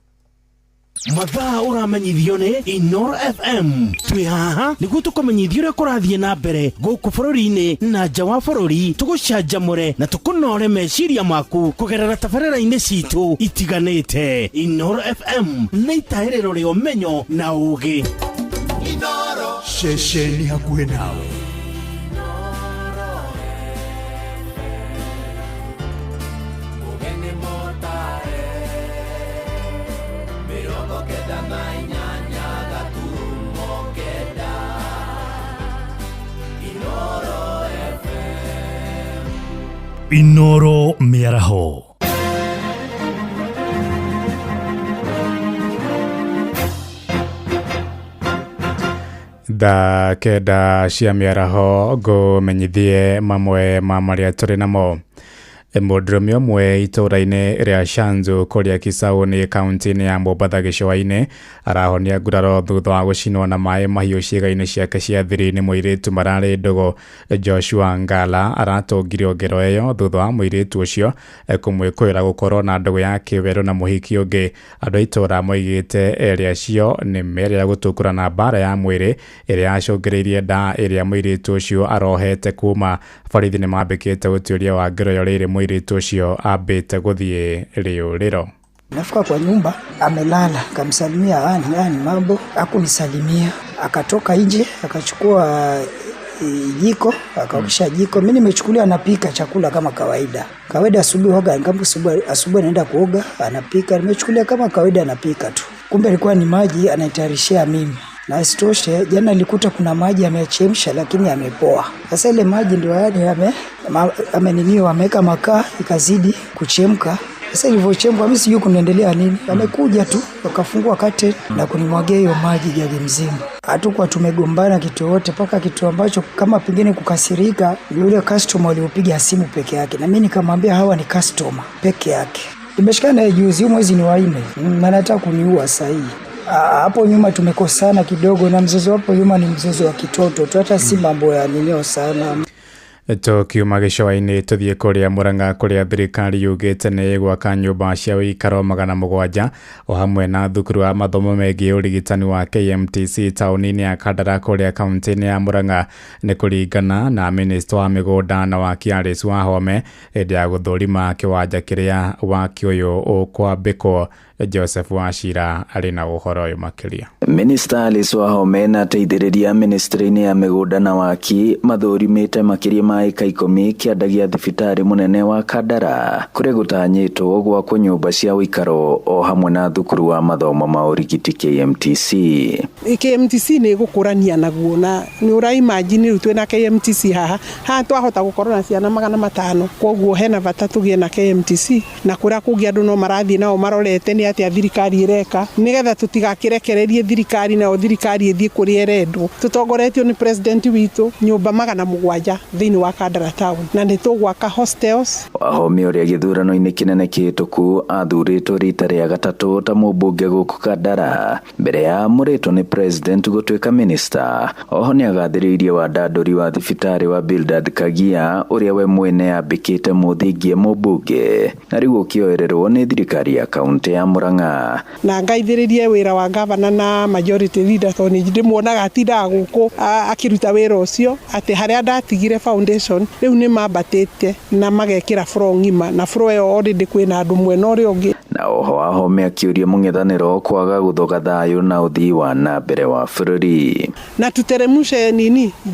Mathaa uramenyithio ni Inoro FM. Twi haha niguo tukumenyithia uria kurathie na mbere guku bururi-ini na nja wa bururi, tugucanjamure na tukunore meciria maku kugerera tabarĩra-inĩ citu itiganĩte. Inoro FM nĩ itaĩrĩro rĩa ũmenyo na ũũgĩ. Inoro Shesheni hakuhĩ nawe. Inoro Miaraho. Da kenda cia miaraho ngumenyithie mamwe ma maria turi namo. Mũndũrũme ũmwe itũũra-inĩ rĩa Shanzu kũrĩa Kisauni kaunti-inĩ ya Mombatha gĩcũa-inĩ arahonia nguraro thutha wa gũcinwo na maĩ mahiũ ciĩga-inĩ ciake cia thiri nĩ mũirĩtu mararĩ ndogo. Joshua Ngala aratũngirio ngero ĩyo thutha wa mũirĩtu ũcio kũmwĩkũĩra gũkorwo na ndogo ya kĩwerũ na mũhiki ũngĩ. Andũ a itũũra moigĩte erĩ acio nĩ merĩra gũtũkũra na mbara ya mwĩrĩ ĩrĩa yacũngĩrĩirie nda ĩrĩa mũirĩtu ũcio arohete kuma. Borithi nĩ mambĩkĩte ũtuĩria wa ngero ĩyo rĩrĩ mũirĩtu ũcio ambĩte gũthiĩ rĩũrĩro. Nafika kwa nyumba amelala, kamsalimia ani mambo, hakunisalimia, akatoka nje akachukua jiko akaosha jiko. Mimi nimechukulia anapika chakula kama kawaida asubuhi hoga, kama asubuhi anaenda kuoga anapika, nimechukulia kama kawaida anapika tu, kumbe alikuwa ni maji anaitayarishia mimi. Na isitoshe jana nilikuta kuna maji amechemsha lakini yamepoa. Sasa ile maji ndio yani ameniniwa ameweka makaa ikazidi kuchemka. Sasa ilivyochemka mimi sijui kunaendelea nini. Amekuja tu akafungua kate na kunimwagia hiyo maji jagi mzima. Hatukuwa tumegombana kitu yote, paka kitu ambacho kama pengine kukasirika yule customer aliyopiga simu peke yake, na mimi nikamwambia hawa ni customer peke yake. Nimeshikana juzi mwezi ni wa 4 na anataka kuniua sasa hivi. Hapo nyuma tumekosana kidogo, na mzozo hapo nyuma ni mzozo wa kitoto tu, hata si mambo ya ninio sana. Tukiuma gĩcũa-inĩ tũthiĩ kũrĩa Mũrang'a kũrĩa thirikari yugĩte nĩ gwaka nyũmba cia ũikaro 700 o hamwe na thukuru wa mathomo megiĩ ũrigitani wa KMTC taũni-inĩ ya Kandara kũrĩa kaunti-inĩ ya Mũrang'a. Nĩ kũringana na minista wa mĩgũnda na waki Alice Wahome hĩndĩ ya gũthũrima kĩwanja kĩrĩa waki ũyũ ũkwambĩkwo. Joseph Wachira arĩ na ũhoro ũyũ makĩria. Minista Alice Wahome na teithĩrĩria ministry-inĩ ya mĩgũnda na waki mathũrimĩte makĩria ma ĩka 10 kĩanda gĩa thibitarĩ mũnene wa Kandara kũrĩa gũtanyĩtwo gwakwo nyũmba cia ũikaro o hamwe na thukuru wa mathomo ma ũrigiti KMTC. KMTC nĩ gũkũrania naguo, na nĩ ũra imagine rĩu twĩna KMTC haha twahota gũkorwo na ciana 500, koguo hena bata tũgĩe na KMTC na kũrĩa kũngĩ andũ no marathiĩ nao marorete nĩ atĩa thirikari ireka, nigetha tutigakirekererie thirikari na thirikari ithie kũrĩa irendwo. Tutongoretio ni president witũ nyũmba 700 thĩinĩ wa Kandara town, na nĩ tũgwaka hostels. Wahome ũrĩa gĩthurano-inĩ kĩnene kĩhĩtũku athurĩtwo rita rĩa gatatũ ta mũmbunge gũkũ Kandara mbere ya mũrĩtwo nĩ president gũtuĩka minister. Oho nĩ agathĩrĩirie wandandũri wa thibitarĩ wa Bildad Kagia ũrĩa we mwene ambĩkĩte mũthingie mũmbunge na rĩu ũkĩoererwo nĩ thirikari ya kaunti ya Mũrang'a. Na ngaithĩrĩrie wĩra wa gavana na majority leader toni ndĩmuonaga atindaga gũkũ akĩruta wĩra ũcio atĩ harĩa ndatigire foundation rĩu nĩ mambatĩte na magekĩra floor ng'ima, na floor ĩyo already kwĩna andũ mwena ũrĩa ũngĩ. Na oho Wahome akĩũria mũng'ethanĩro kwaga gũthoga thayũ na ũthii wa na mbere wa bũrũri. Na tuteremshe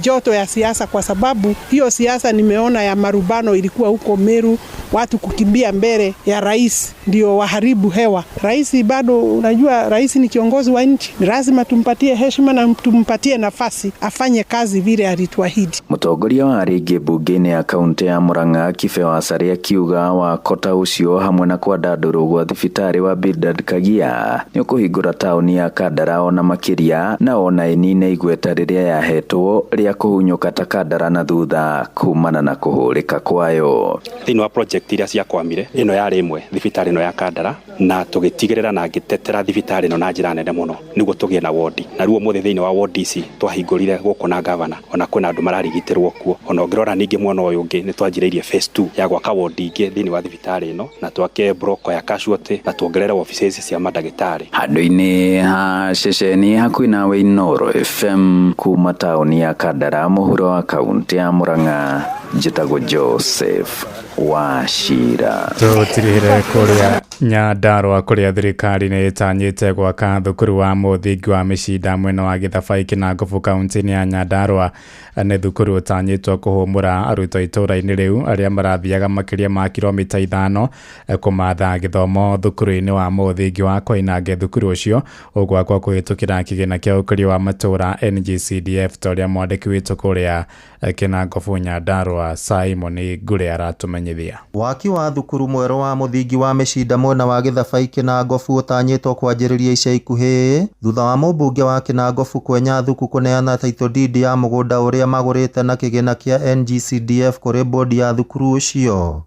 joto ya siasa, kwa sababu hiyo siasa nimeona ya marubano ilikuwa huko Meru, watu kukimbia mbele ya rais ndio waharibu hewa. Rais bado, unajua rais ni kiongozi wa nchi, ni lazima tumpatie heshima na tumpatie nafasi afanye kazi vile alituahidi. Mũtongoria wa rĩngĩ bunge-inĩ ya kaunti ya Mũrang'a Kibe Wacaria akiuga wakota ũcio hamwe na kwandandũrwo gwa thibitarĩ wa Bildad Kagia nĩ ũkũhingũra taũni ya Kandara ona makĩria na ona ĩnine igweta rĩrĩa yahetwo rĩa kũhunyũka ta Kandara na thutha kumana na kũhũrĩka kwayo. Thĩinĩ wa project iria ciakwamire ĩno yarĩ ĩmwe thibitarĩ ĩno ya Kandara, na tũgĩtigĩrĩra na ngĩtetera thibitarĩ ĩno na njĩra nene mũno nĩguo tũgĩe na wodi, na rĩu ũmũthĩ thĩinĩ wa wodi ici twahingũrire gũkũ na gavana ona kwĩna andũ mararigitĩrwo kuo. Ona ũngĩrora ningĩ mwena ũyũ ũngĩ nĩ twanjĩrĩirie phase 2 ya gwaka wodi ingĩ thĩinĩ wa thibitarĩ ĩno na twake broko ya casualty na tuongerere offices cia madagĩtarĩ. Handũ-inĩ ha ceceni hakuhĩ nawe Inooro FM kuma taũni ya Kandara mũhuro wa kaunti ya Mũrang'a, njĩtagwo Joseph Wachira. Tũtirĩhĩre kũrĩa Nyandarua kũrĩa thirikari nĩ ĩtanyĩte gwaka thukuru wa mũthingi wa mĩcinda mwena wa Gĩthabai Kinangũbũ kaunti-inĩ ya Nyandarua. Nĩ thukuru ũtanyĩtwo kũhũmũra arutwo itũũra-inĩ rĩu arĩa marathiaga makĩria ma kilomita 5 kũmatha gĩthomo thukuru-inĩ wa mũthingi wa Koinange. Thukuru ũcio ũgwakwo kũhĩtũkĩra kĩgĩna kĩa ũkũria wa matũũra NGCDF ta ũrĩa mwandĩki witũ kũrĩa Kinangũbũ Nyandarua Simon Ngure aratumenyithia. Waki wa thukuru mwerũ wa mũthingi wa mĩcinda mwena wa Gĩthabai Kinangũbũ ũtanyĩtwo kwanjĩrĩria ica ikuhĩ thutha wa mũmbunge wa Kinangũbũ Kwenya Thuku kũneana title deed ya mũgũnda ũrĩa magũrĩte na kĩgĩna kĩa NGCDF kũrĩ bodi ya thukuru ũcio.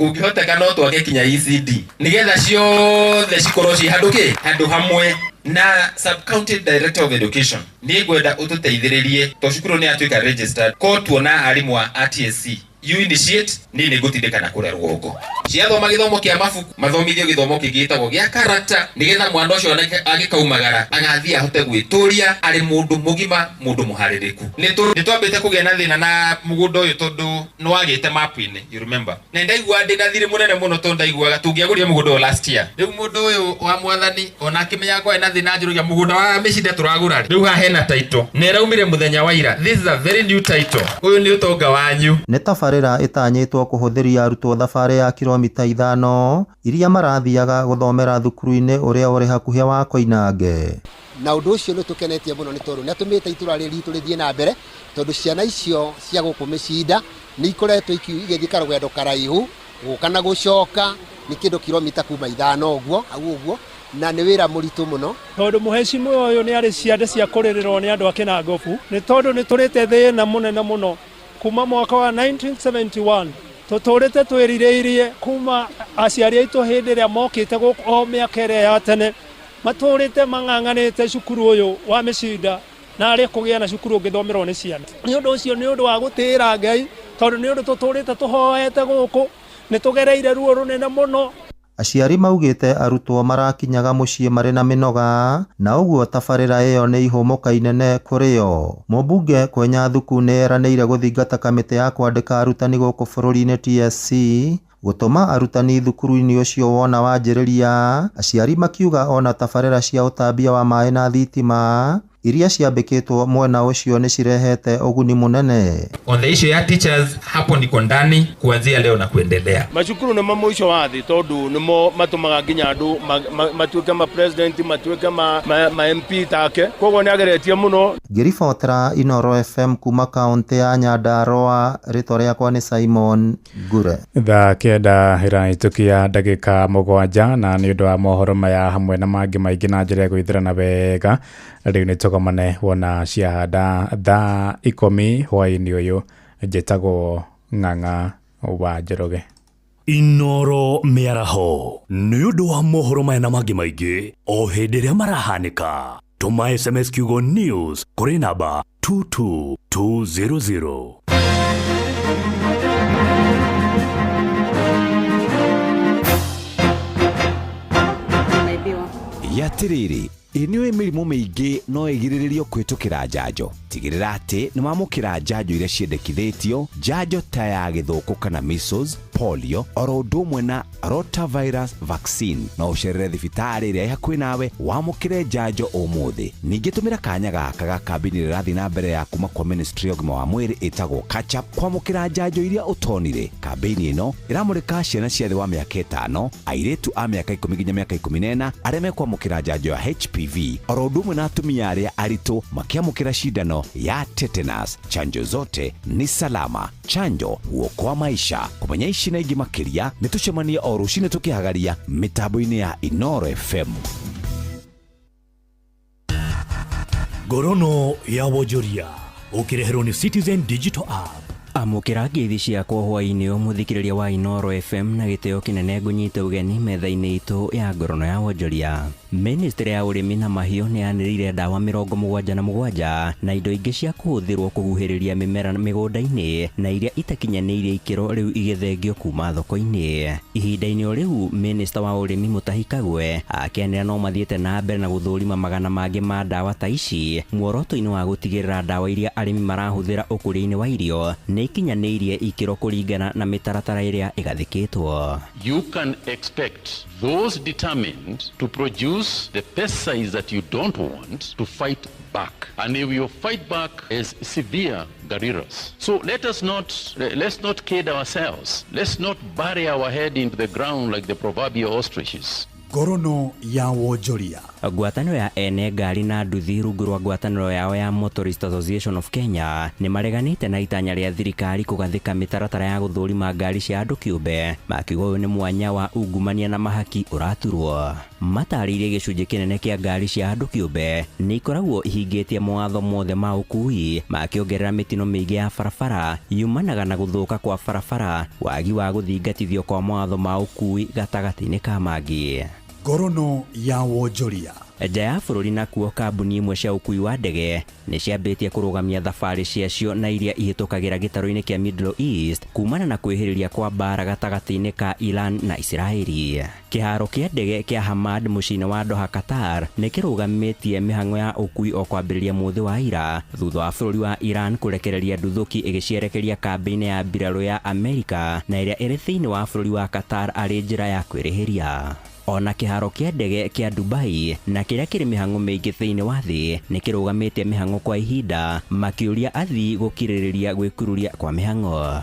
kungihoteka no twage kinya ECD nigetha ciothe cikorwo ci handu hamwe na sub county director of education ni ngwenda ututeithiririe to cukuru ni atuika registered ko tuona arimu a ATSC you initiate ni ngutindika na kurerwo huko ciathoma githomo kia mabuku mathomithio githomo kingitagwo gia character nigetha mwana ucio agikaumagara agathia ahote gwituria ari mundu mugima mundu muhaririku ni twambite kugia na thina na mugundo uyu tondu no agite map-ini you remember na ndaigua ndina thiri munene muno tondu ndaiguaga tungiaguria mugundo last year riu mundu uyu wa mwathani ona akimenya kwa na thina njurugia mugundo wa micinde turagura riu ha hena title ne raumire muthenya wa ira this is a very new title uyu ni utonga wanyu tabarĩra ĩtanyĩtwo kũhũthĩria arutwo thabarĩ ya kilomita 5 iria marathiaga gũthomera thukuru-inĩ ũrĩa ũrĩ hakuhĩ wa Koinange. Na ũndũ ũcio nĩ tũkenetie mũno nĩ tondũ nĩ atũmĩte itũra ritũ rĩthiĩ na mbere tondũ ciana icio cia gũkũ mĩcinda nĩ ikoretwo igĩthiĩ karũgendo karaihu gũka na gũcoka nĩ kĩndũ kilomita kuma 5 ũguo na nĩ wĩra mũritũ mũno tondũ mũhecimu ũyũ nĩ arĩ ciande cia kũrĩrĩrwo nĩ andũ a Kinangobu nĩ tondũ nĩ tũrĩte thĩna mũnene mũno kuma mwaka wa 1971 tũtũrĩte twĩrirĩirie kuma aciari aitũ hĩndĩ ĩrĩa mokĩte gũkũ o mĩaka ĩrĩa ya tene matũrĩte mang'ang'anĩte cukuru ũyũ wa mĩcinda na arĩ kũgĩa na cukuru ũngĩthomerwo nĩ ciana nĩ ũndũ ũcio nĩ ũndũ wa gũtĩĩra Ngai tondũ nĩ ũndũ tũtũrĩte tũhoete gũkũ nĩ tũgereire ruo rũnene mũno. Aciari maugĩte arutwo marakinyaga mũciĩ marĩ na mĩnoga na ũguo tabarĩra ĩyo nĩ ihũmũka inene kũrĩ o. Mũmbunge Kwenya Thuku nĩ eranĩire gũthingata kamĩtĩ ya kwandĩka arutani gũkũ bũrũri-inĩ TSC gũtũma arutani thukuru-inĩ ũcio wona wanjĩrĩria. Aciari makiuga ona tabarĩra cia ũtambia wa maĩ na thitima iria ciambĩkĩtwo mwena ũcio nĩ cirehete ũguni mũnene. On the issue ya teachers hapo niko ndani kuanzia leo na kuendelea. Macukuru nĩ mũico wa thĩ tondũ nĩmo matũmaga nginya andũ matuĩke ma president matuĩke ma MP take koguo nĩ ageretie mũno. Ngĩribotera Inooro FM kuma kaunti ya Nyandarua rĩtwa rĩakwa nĩ Simon Ngure. Thaa kenda ĩrahĩtũkia ndagĩka 7 na nĩ ũndũ wa mohoro maya hamwe na mangĩ maingĩ na njĩra ya gũithĩrana wega rĩu nĩ tũkomane wona ciahanda thaa 10 hwaĩ-inĩ ũyũ njĩtagwo Ng'ang'a wa Njoroge. Inooro mĩaraho nĩ ũndũ wa mohoro maya na mangĩ maingĩ o hĩndĩ ĩrĩa marahanĩka tũma SMS kiugo news kũrĩ namba 22200. Yatiriri ĩnĩoĩ mĩrimũ mĩingĩ no ĩgirĩrĩrio kwĩtũkĩra njanjo. Tigĩrĩra atĩ nĩ mamũkĩra njanjo iria ciendekithĩtio, njanjo ta ya gĩthũkũ kana measles, polio, oro ũndũ ũmwe na rotavirus vaccine. No ũcerere thibitarĩ ĩrĩa ĩ hakuhĩ nawe wamũkĩre njanjo ũmũthĩ. Ningĩ tũmĩra kanya gaka ga kambĩini ĩrĩa ĩrathiĩ na mbere ya kuma kwa Ministry ya Ũgima wa Mwĩrĩ ĩtagwo Catch Up kwamũkĩra njanjo iria ũtonire. Kambĩini ĩno ĩramũrĩka ciana cia thĩ wa mĩaka 5, airĩtu a mĩaka 10 nginya mĩaka 14 arĩa mekwamũkĩra njanjo ya HPV, oro ũndũ ũmwe na atumia arĩa aritũ makĩamũkĩra cindano ya tetanus. Chanjo zote ni salama. Chanjo huokoa maisha. Kumenya ici na ingĩ makĩria nĩ tũcemanie o rũcinĩ tũkĩhagaria mitambo-inĩ ya Inooro FM. Ngorono ya wonjoria ũkĩreherwo nĩ Citizen Digital App. Amũkĩra ngeithi ciakwa hwaĩ-inĩ mũthikĩrĩria wa Inooro FM na gĩtĩo kĩnene ngũnyite ũgeni metha-inĩ itũ ya ngorono ya wonjoria. Ministry ya ũrĩmi na mahiũ nĩ yanĩrĩire ndawa 77 na indo ingĩ cia kũhũthĩrwo kũhuhĩrĩria mĩmera mĩgũnda-inĩ na iria itakinyanĩirie ikĩro rĩu igĩthengio kuma thoko-inĩ. Ihinda-inĩ o rĩu Minister wa ũrĩmi Mutahi Kagwe akĩanĩrĩra no mathiĩte na mbere na gũthũrima magana mangĩ ma ndawa ta ici muoroto-inĩ wa gũtigĩrĩra ndawa iria arĩmi marahũthĩra ũkũria-inĩ wa irio nĩ ikinyanĩirie ikĩro kũringana na mĩtaratara ĩrĩa ĩgathĩkĩtwo. You can expect those determined to produce the pesticides that you don't want to fight back, and they will fight back as severe guerrillas. So let's not kid ourselves. Let's not bury our head into the ground like the proverbial ostriches. Ngorono ya wonjoria ngwatanĩro ya ene ngari na nduthi rungu rwa ngwatanĩro yao ya Motorist Association of Kenya nĩ mareganĩte na itanya rĩa thirikari kũgathĩka mĩtaratara ya gũthũrima ngari cia andũ kĩũmbe, makiuga ũyũ nĩ mwanya wa ungumania na mahaki ũraturwo. Matarĩirie gĩcunjĩ kĩnene kĩa ngari cia andũ kĩũmbe nĩ ikoragwo ihingĩtie mawatho mothe ma ũkui, makĩongerera mĩtino mĩingĩ ya barabara yumanaga na gũthũka kwa barabara, wagi wa gũthingatithio kwa mawatho ma ũkui gatagatĩ-inĩ ka mangĩ. Ngorono ya wonjoria. Nja ya bũrũri nakuo kambuni imwe cia ũkui wa ndege nĩ ciambĩtie kũrũgamia thabarĩ ciacio na iria ihĩtũkagĩra gĩtarũ-inĩ kĩa Middle East kumana na kwĩhĩrĩria kwa mbara gatagatĩ-inĩ ka Iran na Israeli. Kĩharo kĩa ndege kĩa Hamad mũciĩ-inĩ wa Doha, Qatar nĩ kĩrũgamĩtie mĩhang'o ya ũkui o kwambĩrĩria mũthĩ wa ira thutha wa bũrũri wa Iran kũrekereria nduthũki ĩgĩcierekeria kambĩ-inĩ ya mbirarũ ya Amerika na ĩrĩa ĩrĩ thĩinĩ wa bũrũri wa Qatar arĩ njĩra ya kwĩrĩhĩria. Ona kĩharo kĩa ndege kĩa Dubai na kĩrĩa kĩrĩ mĩhang'o mĩingĩ thĩinĩ wa thĩ nĩ kĩrũgamĩte mĩhang'o kwa ihinda, makĩũria athii gũkirĩrĩria gwĩkururia kwa mĩhang'o.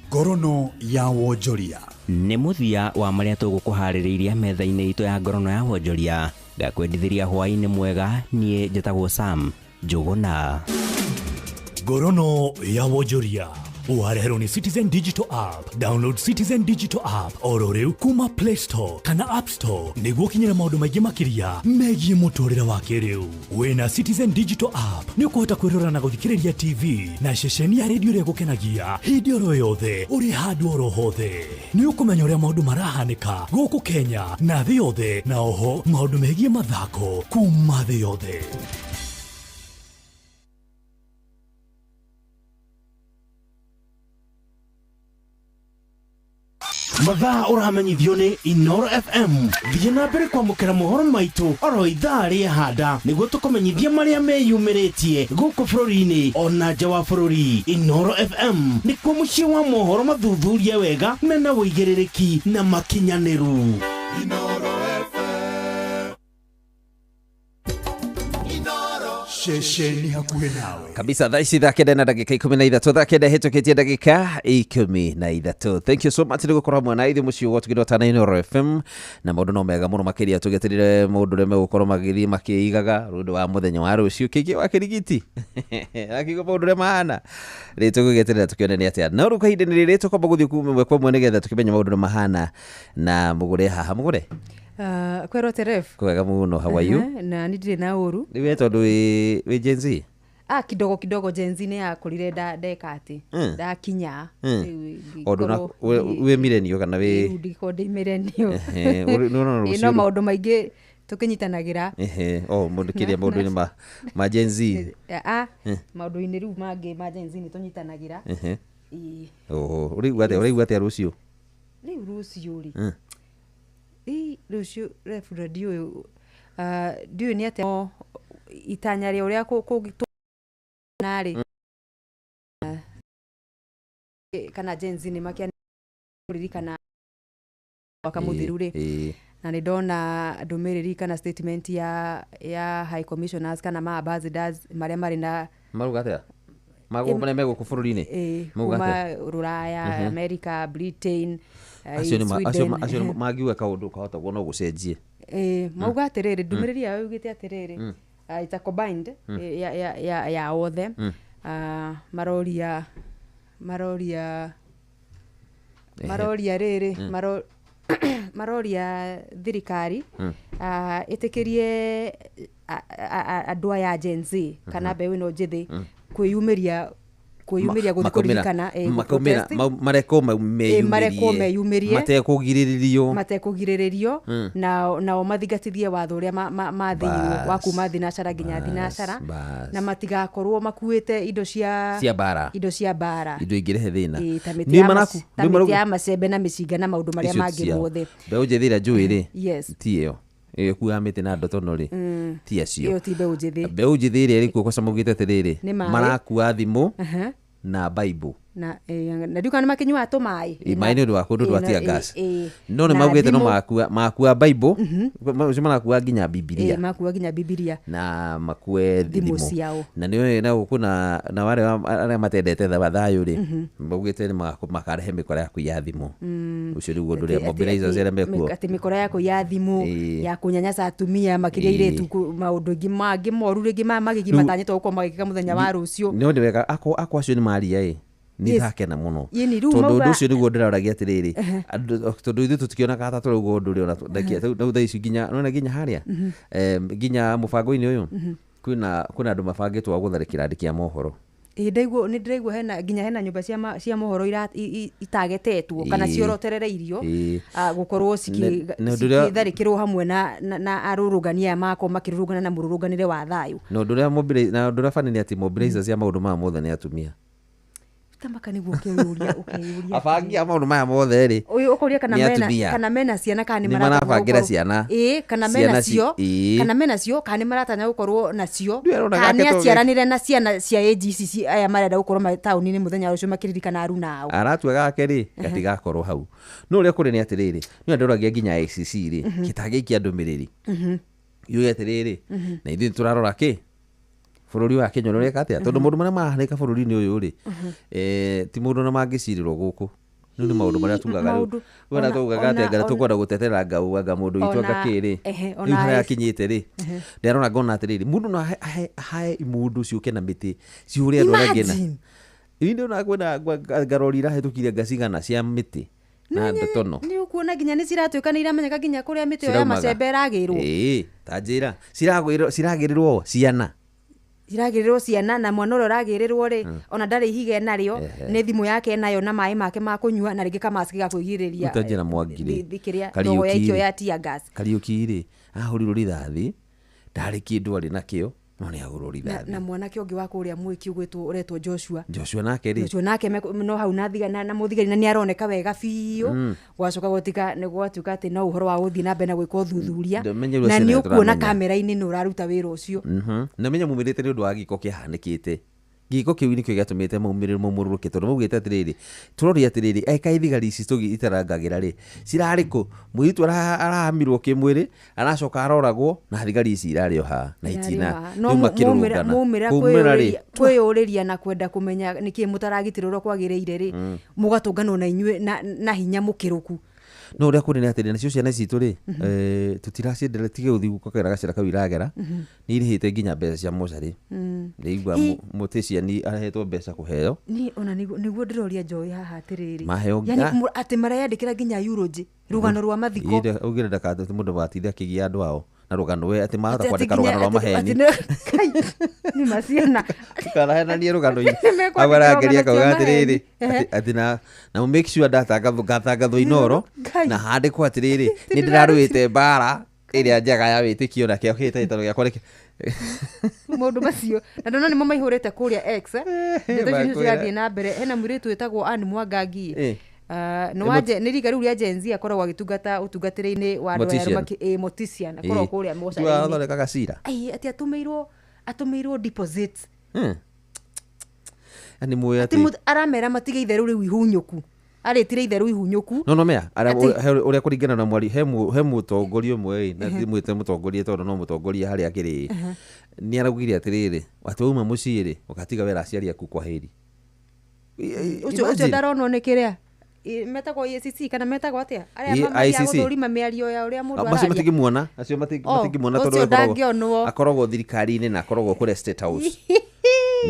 Ngorono ya wonjoria nĩ mũthia wa marĩa tũgũkũharĩrĩiria metha-inĩ itũ ya ngorono ya wonjoria. Ngakwendithĩria hwaĩ-inĩ mwega, niĩ njĩtagwo Sam Njũgũna. Ngorono ya wonjoria wareherwo nĩ Citizen Digital App. Download Citizen Digital App oro rĩu kuma Play Store kana App Store nĩguo kinyĩra maũndũ maingĩ makĩria megiĩ mũtũrĩre wa kĩrĩu. Wĩna Citizen Digital App nĩ ũkũhota kwĩrora na gũthikĩrĩria TV na ceceni ya redio ĩrĩa gũkenagia hĩndĩ oro yothe ũrĩ handũ oro hothe. Nĩ ũkũmenya ũrĩa maũndũ marahanĩka gũkũ Kenya na thĩ yothe, na oho maũndũ megiĩ mathako kuma thĩ yothe. mathaa ũramenyithio nĩ Inoro FM. Thiĩ na mbere kwamũkĩra mohoro maitũ oro ithaa rĩa handa nĩguo tũkũmenyithia marĩa meyumĩrĩtie gũkũ bũrũri-inĩ ona nja wa bũrũri. Inoro FM nĩkuo mũciĩ wa mohoro mathuthurie wega mena wũigĩrĩrĩki na makinyanĩru. Inoro Shesheni hakuhĩ nawe kabisa. Thaa ici thaa kenda na ndagĩka 13, thaa kenda hĩtũkĩtie ndagĩka 13. Thank you so much nĩ gũkorwo hamwe na ithuĩ mũciĩ ũgwo tũkĩrwo ta Inoro FM, na maũndũ no mega mũno makĩria tũgeterire mũndũ ũrĩa megũkorwo magĩthiĩ makĩigaga rũndũ wa mũthenya wa rũciũ kĩngĩ wa kĩrigiti akiuga maũndũ ũrĩa mahana. Rĩu tũgũgeterera tũkĩone nĩ atĩa, no rĩu kahinda nĩ rĩrĩ tũkwamba gũthiĩ kuma ĩmwe kwa ĩmwe nĩgetha tũkĩmenya maũndũ ũrĩa mahana na mũgũre haha. Mũgũre kwero teref kwega mũno, how are you? Na ndirĩ na ũru nĩ we tondũ wĩ Gen Z kidogo Gen Z nĩ yakũrire ndeka atĩ ndakinya ondũ wĩ millennial kana wĩ ndiko ndĩ millennial no maũndũ maingĩ tũkĩnyitanagĩra mũndũ kĩrĩa maũndũ-inĩ ma Gen Z maũndũ-inĩ rĩu mangĩ ma Gen Z nĩ tũnyitanagĩra. Ũraigua atĩa rũciũ? Rĩu rũciũ rĩ rũciũ refura ndiũĩ nĩ atĩa itanya rĩa ũrĩa kũgĩtũnarĩ kana Gen Z nĩ makĩririkana mwaka mũthiru rĩ, na nĩ ndona ndũmĩrĩri kana statement ya High Commissioners kana ma ambassadors marĩa marĩ na maruga atĩa magũmane megũkũ bũrũri-inĩ kuma Rũraya, America, Britain, acio mangiuga kaũndũ kahota no gũcenjie. Mauga atĩrĩrĩ, ndũmĩrĩri yao yugĩte atĩrĩrĩ, it's a combined ya othe maroria rĩrĩ maroria thirikari ĩtĩkĩrie andũ aya Gen Z kana mbeũ ĩno njĩthĩ kwĩyumĩria gũthikũririkana marekwo meyumĩrie matekũgirĩrĩrio nao mathingatithie watho ũrĩa mathĩirwo wa kuma thinacara nginya thinacara, na matigakorwo makuĩte indo cia mbara indo ingĩrehe thĩna ta mĩtĩ ya macembe na mĩcinga na maũndũ marĩa mangĩ mothe. Mbeũ njĩthĩ ĩrĩa njũĩ rĩ ti ĩyo kuaga mĩtĩ na ndotono rĩ ti acio. Mbeũ njĩthĩ ĩrĩa ĩrĩ kuo kwa maugĩte atĩrĩrĩ marakua thimũ na Bible na ndiu kana makinywa tumai mai ni wa kundu wa tia gas no ni maugite no makua bible makua nginya bibilia makua nginya bibilia na makue thimo ciao na ni na kuna na wale arĩa matendete thayo ri maugite ni makarehe mikora yaku ya thimo ucio ni undu ria mobilizers ere mekuo ati mikora yaku ya thimo ya kunyanyasa atumia makiria iretu maundu ngi moru ringi magigi matanyitwo guko magika muthenya wa rucio no ndi wega akwa acio ni maria ni thakena muno tondu undu ucio niguo ndirauragia atiriri tondu ithu tutikiona kata turugo undu uri ona tha ici nginya nona nginya haria nginya mubango-ini uyu kuna andu mabangitwo gutharikira andiki a mohoro ni ndiraigua hena nyumba cia mohoro itagetetwo kana cioroterereirio gukorwo cikitharikirwo hamwe na arurungania mako makirurungana na mururunganire wa thayu no nduria fani ni ati mobilizers ya maundu ma mothe ni atumia tamaka niguo ukeyuria abangi ama maundu maya mothe ri ukuria kana mena ciana kana ni marabangira ciana kana mena cio kana maratanya gukorwo nacio kana aciaranire na ciana cia AGCC aya marenda gukorwo matauni-ini muthenya ucio makiririkana aruna ao aratua gake ri gatigakorwo hau no uria kuri ni atiriri ni nduragia nginya ACC ri gitagiikia ndumiriri yuge atiriri na ithuĩ turarora ki bururi wa Kenya uri katia tondu maundu maria mahanika bururi-ini uyu ri ti maundu na mangicirirwo guku ni maundu maria tugaga wena tugaga ati ngara tukwenda gutetera ngauga mundu itu ngakiri ni haya kinyite ri ndirona ngona atiriri mundu no hae mundu ciuke na miti ciuria andu aragena indi na kwenda ngarorira hetukire ngacigana cia miti na ndotono ni ukuona nginya ni ciratuika ni iramenyeka nginya kuria miti yo ya macembe ragirwo tanjira ciragirirwo ciana iragirirwo ciana na mwana uria ragirirwo ri ona ndari ihiga nario ni thimu yake nayo na mai make ma kunyua na ringi kamaski ga kwigiriria utajira mwangire thikiria ndogo ya ikio ya tia gas Kariuki ahurirwo rithathi ndari kindu ari nakio no ni agurwo rithathi na mwanake ungi wa kuria mwiki ugwitwo uretwo Joshua nake ri no hau na thiga na muthigari na ni aroneka wega biu gwacoka gutika ni gwatuka ati no uhoro wa guthii na mbere na gwika uthuthuria na ni ukuona kamera-ini ni uraruta wira ucio na menya mumirite ni undu wa giko kihanikite giko kiu nikio giatumite maumirire mumururuke tondu mugite atiriri turori atiriri eka ithigari ici itarangagira ri cirariku muitu arahamirwo kimwiri aracoka aroragwo na thigari ici irario ha na itina mumira kwiyuriria na kwenda kumenya niki mutaragitirwo kwagiriire ri mugatunganwo na inyue na hinya mukiruku no uria kuri ni atiri nacio ciana citu ri tutiraciendere tige uthi gukokera gacira kau iragera ni irihite nginya mbeca cia mocari ndigua muticiani ahetwo mbeca kuheo ni ona niguo ndiroria Joy haha atiriri maheo yani ati marayandikira nginya eulogy rugano rwa mathiko ugire ndakate mundu batithia kigia andu ao na rugano we ati mahota kwandika rugano rwa maheni ni maciana tukarahe ni rugano-ini agwarageria kauga atiriri ati na make sure ndatangathwo inoro na handikwo atiriri ni ndiraruite mbara iria njega ya witikio na kio hitahitano giakwa maundu macio na ndona nimo maihurite kuria X ndeto ciathie na mbere hena mwiritu witagwo Anne Mwangangi no waje ni riga riu ria Gen Z akoragwo agitungata utungatire-ini wa andu aya Mortician akoragwo kuria moca athondeka gacira ati atumirwo deposits ani muya ati aramera matige itheru riu ihunyuku aritire itheru ihunyuku no mea uria kuringana na mwari he mutongoria umwe na thimwite mutongoria tondu no mutongoria hari akiri ni araugire atiriri watu mucii ri ukatiga wera aciari aku kwa heri ucio ndaronwo ni kiria metagwo EACC kana metagwo atia aria mamagia guthurima miario ya uria mundu araria acio matingimwona tondu akoragwo thirikari-ini na akoragwo kure State House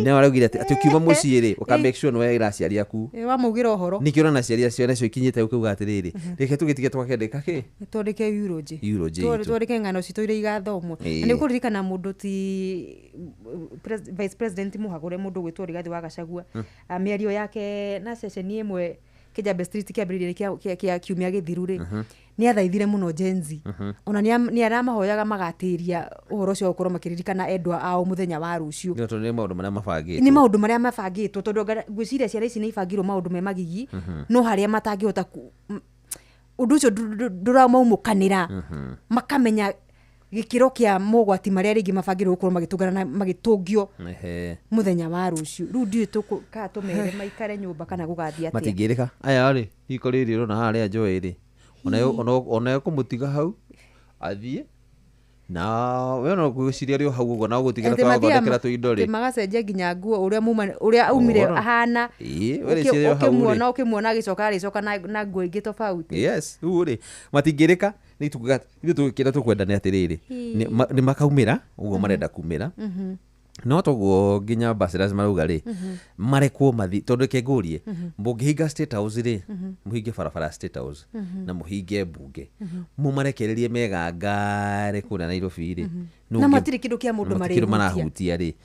ni araugire ati ukiuma mucii ri uka make sure no wera aciari aku wamugira uhoro nikiona na ciari acio nacio ikinyite ukiuga atiriri reke tugitige twakendeka ki twandike eulogy twandike ng'ano citu iria igathomwo na ni kuririkana mundu ti vice president muhagure mundu gwitwo Rigathi wa Gachagua miario yake na session imwe Kijambe Street kiambiriria kia kiumia githiru ri ni athaithire muno Gen Z ona ni aramahoyaga magatiria uhoro cio gukorwo makiririkana endwa ao muthenya wa rucio ni maundu maria mabangitwo tondu ngwiciria ciana ici ni ibangirwo maundu me magigi no haria matangihota undu ucio nduramaumukanira makamenya gikiro kia mogwati maria ringi mabangirwo gukorwo magitungana magitungio muthenya wa rucio ru ndiu tuka tumere maikare nyumba kana gugathia atia matingirika aya ri iko riri rona haria njoe ri ona kumutiga hau athie na we no gwiciria rio hau uguo na gutigara kwa thondekera tu indo ri magacenjia nginya nguo uria umire ahana ukimwona agicoka aricoka na nguo ingi tofauti yes uri matingirika ni tukira tukwenda ni atiriri ni makaumira uguo marenda kumira no toguo nginya ambassadors marauga ri marekwo mathi tondu kengurie mbungihinga state house ri muhinge barabara state house na muhinge bunge mumarekererie megangare kuna Nairobi ri na matiri kindu kia mundu marahutia ri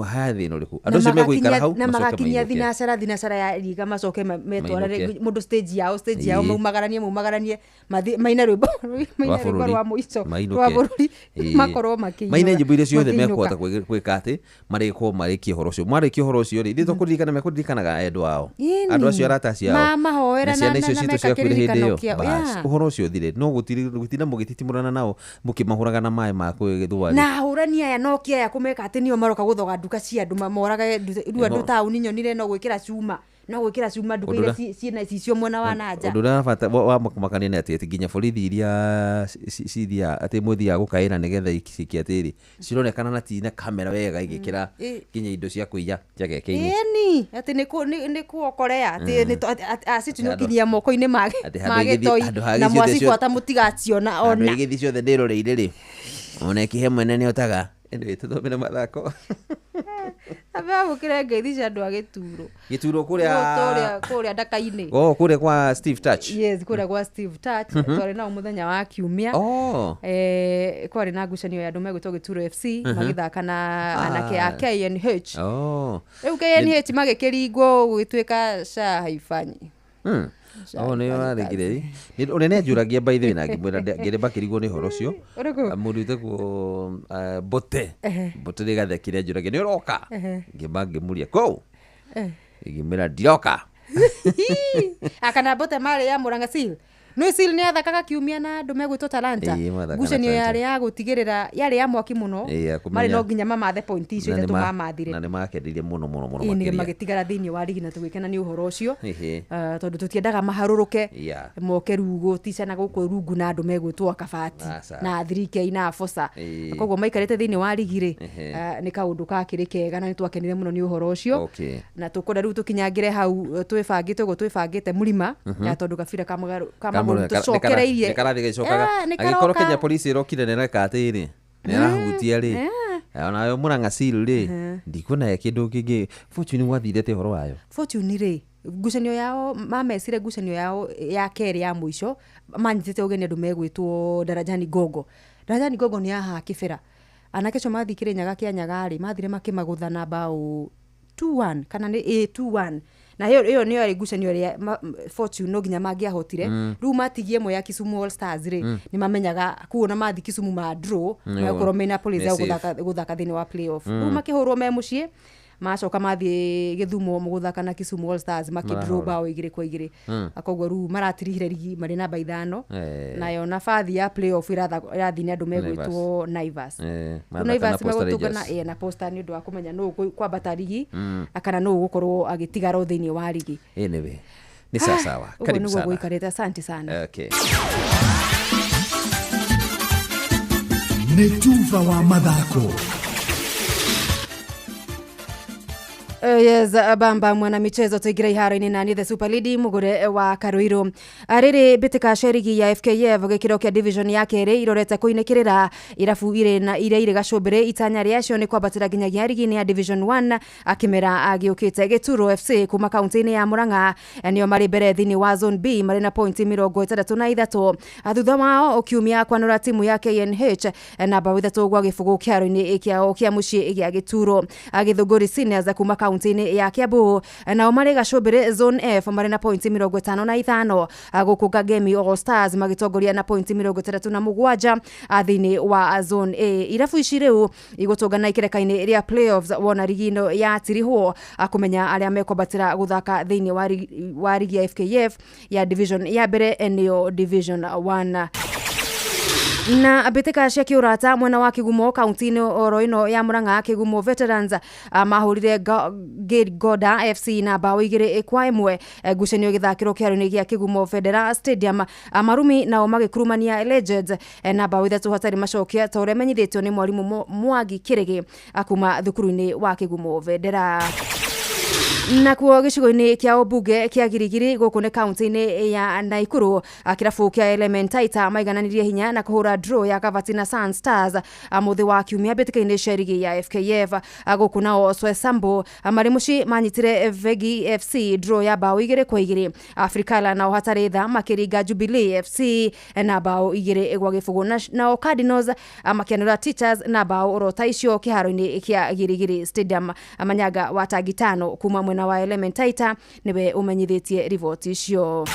hathi no riku andu cime guikara hau na magakinya thinacara ya riga macoke metwara mundu stage yao maumagaranie maina rwimbo rwa muico rwa bururi makorwo makinywa maina nyimbo iria ciothe mekota gwika ati marikwo marikie horo cio marikie horo cio ri ndi tukuririkana mekuririkanaga endu ao andu acio arata ciao mahoera na mekakiririkano horo cio thire no gutina mugititimurana nao mukimahuraga na mai ma kwigithwari na hurani aya no kia ya kumeka ati nio maroka guthoga nduka cia andu moraga andu tauni nyonire no gwikira cuma nduka ile ciina cicio mwena wa nanja undu na bata wa makumakania ni ati nginya borithi iria cithia ati muthia gukaira nigetha ikikia atiri cironekana na tina kamera wega igikira nginya indo cia kuiya njageke-ini ni ati ni kuokorea ati acitinukinyia moko-ini magitoi na mwacibota mutigaciona ona igithi ciothe ndiroreire ri ona ikihe mwene ni otaga ende tuthomere mathako ababu kire ngeithi cia andu agituro kuria ndaka-ini kuria kwa Steve Touch yes kuria kwa Steve Touch twari na muthenya wa kiumia kwari na ngucanio ya andu megwitwo Gituro FC magithaka na anake a KNH riu KNH magikiringwo gugituika sha haifanyi ni arigire ni unene njuragia by the way na ngimwira ngire bakirigwo ni horo cio murite ku bote ri gathekire njuragia ni uroka ngimuria ko ngimwira ndioka akana bote mari ya Murang'a Seal no Seal ni athakaga kiumia na andu megwitwo Talanta ngucanio yari ya gutigirira yari ya mwaki muno mari no nginya mamathe point icio ithatu mamathire na ni makendire muno ni magitigara thiini wa ligi na tugikena ni uhoro ucio tondu tutiendaga maharuruke moke rugo ticana guku rungu na andu megwitwo Kabati na 3K na Fosa koguo maikarite thiini wa ligi ri ni kaundu kakiri kega na ni twakenire muno ni uhoro ucio na tukwenda riu tukinyangire hau twibangite murima ya tondu gabira kama tucokereirie karathi gicokaga agikoro Kenya police irokire nereka atiri nirahutia ri ona yo Murang'a Seal ri ndikuna kindu kingi Fortune wathirete horo wayo Fortune ri ngucanio yao mamecire ngucanio yao ya keri ya muico manyitite ugeni andu megwitwo Darajani Gogo ni aha kibera anake co mathikire nyaga kia nyagari mathire makimagutha na bao 2-1 kana ni 2-1 na hiyo niyo ari ngucanio ria Fortune no nginya mangiahotire riu matigie mo ya Kisumu All Stars ri ni mamenyaga kuona mathi Kisumu ma draw na gukoro mena police ya guthaka thini wa playoff riu makihurwo me mucie macoka mathi Githumo muguthaka na Kisumu All Stars makidraw bao 2-2 akoguo riu maratirihire ligi mari namba 5 nayo nabathi ya playoff irathi ni andu megwitwo Naivas megutugana na Posta ni undu wa kumenya no kwambata ligi akana no gukorwo agitigara thiini wa ligi anyway ni sawa karibu sana guikarite asante sana okay ni Tuva wa mathako yes bamba mwana michezo tuigira iharo-ini nani the Super League mugure wa Karuiro ariri bitika sherigi ya FKF gikiro kia division ya keri irorete kuinekirira irafu ire na ire gacumbire itanya riacio ni kwambatira nginyagia ligi ya division 1 akimera agiukite Gituro FC kuma kaunti-ini ya Murang'a nio mari mbere thini wa zone B mari na point 63 athutha wao ukiumia kwanura timu ya KNH na bao 3 gwa gifugu kiaro-ini kia mucii gia Gituro agithuguri seniors kuma kaunti ya Kiambu na omare gacumbire zone F mari na point 55 gukunga Game All Stars magitongoria na point 37 athini wa zone A irafu ici riu igutungana ikireka-ini ria playoffs wona rigino ya tirihwo akumenya aria mekwambatira guthaka thini wa ligi ya FKF ya division ya mbere enio division 1 Na mbĩtĩka cia kĩũrata mwena wa Kĩgumo kaunti-inĩ oro ĩno ya Murang'a, Kĩgumo Veterans mahũrire Goda FC na bao 2-1 ngucanio gĩthakĩro kĩharo-inĩ gĩa Kĩgumo Federal Stadium. Marumi nao magĩkurumania Legends na bao 3 macokia ta ũrĩa menyithĩtio nĩ mwarimũ Mwangi Kĩrĩgĩ kuma thukuru-inĩ wa Kĩgumo Federal. Nakuo gĩcigo-inĩ kĩa Obunge kĩa Girigiri gũkũ nĩ kaunti-inĩ ya Naikuru, kĩrabu kĩa Elementaita maigananirie hinya na kũhũra draw ya Kavatina Sun Stars mũthĩ wa kiumia mbĩtĩka-inĩ cia rigi ya FKF. Gũkũ nao Swesambo marĩ mũciĩ manyitire Vegi FC draw ya bao 2-2. Afrikala nao hatarĩ tha makĩringa Jubilee FC na bao 2-0. Nao Cardinals makĩanũra Teachers na bao oro ta icio kĩharo-inĩ kĩa Girigiri Stadium. Manyaga wa Tagitano kuma mwena wa Elementaita niwe umenyithĩtie riboti icio.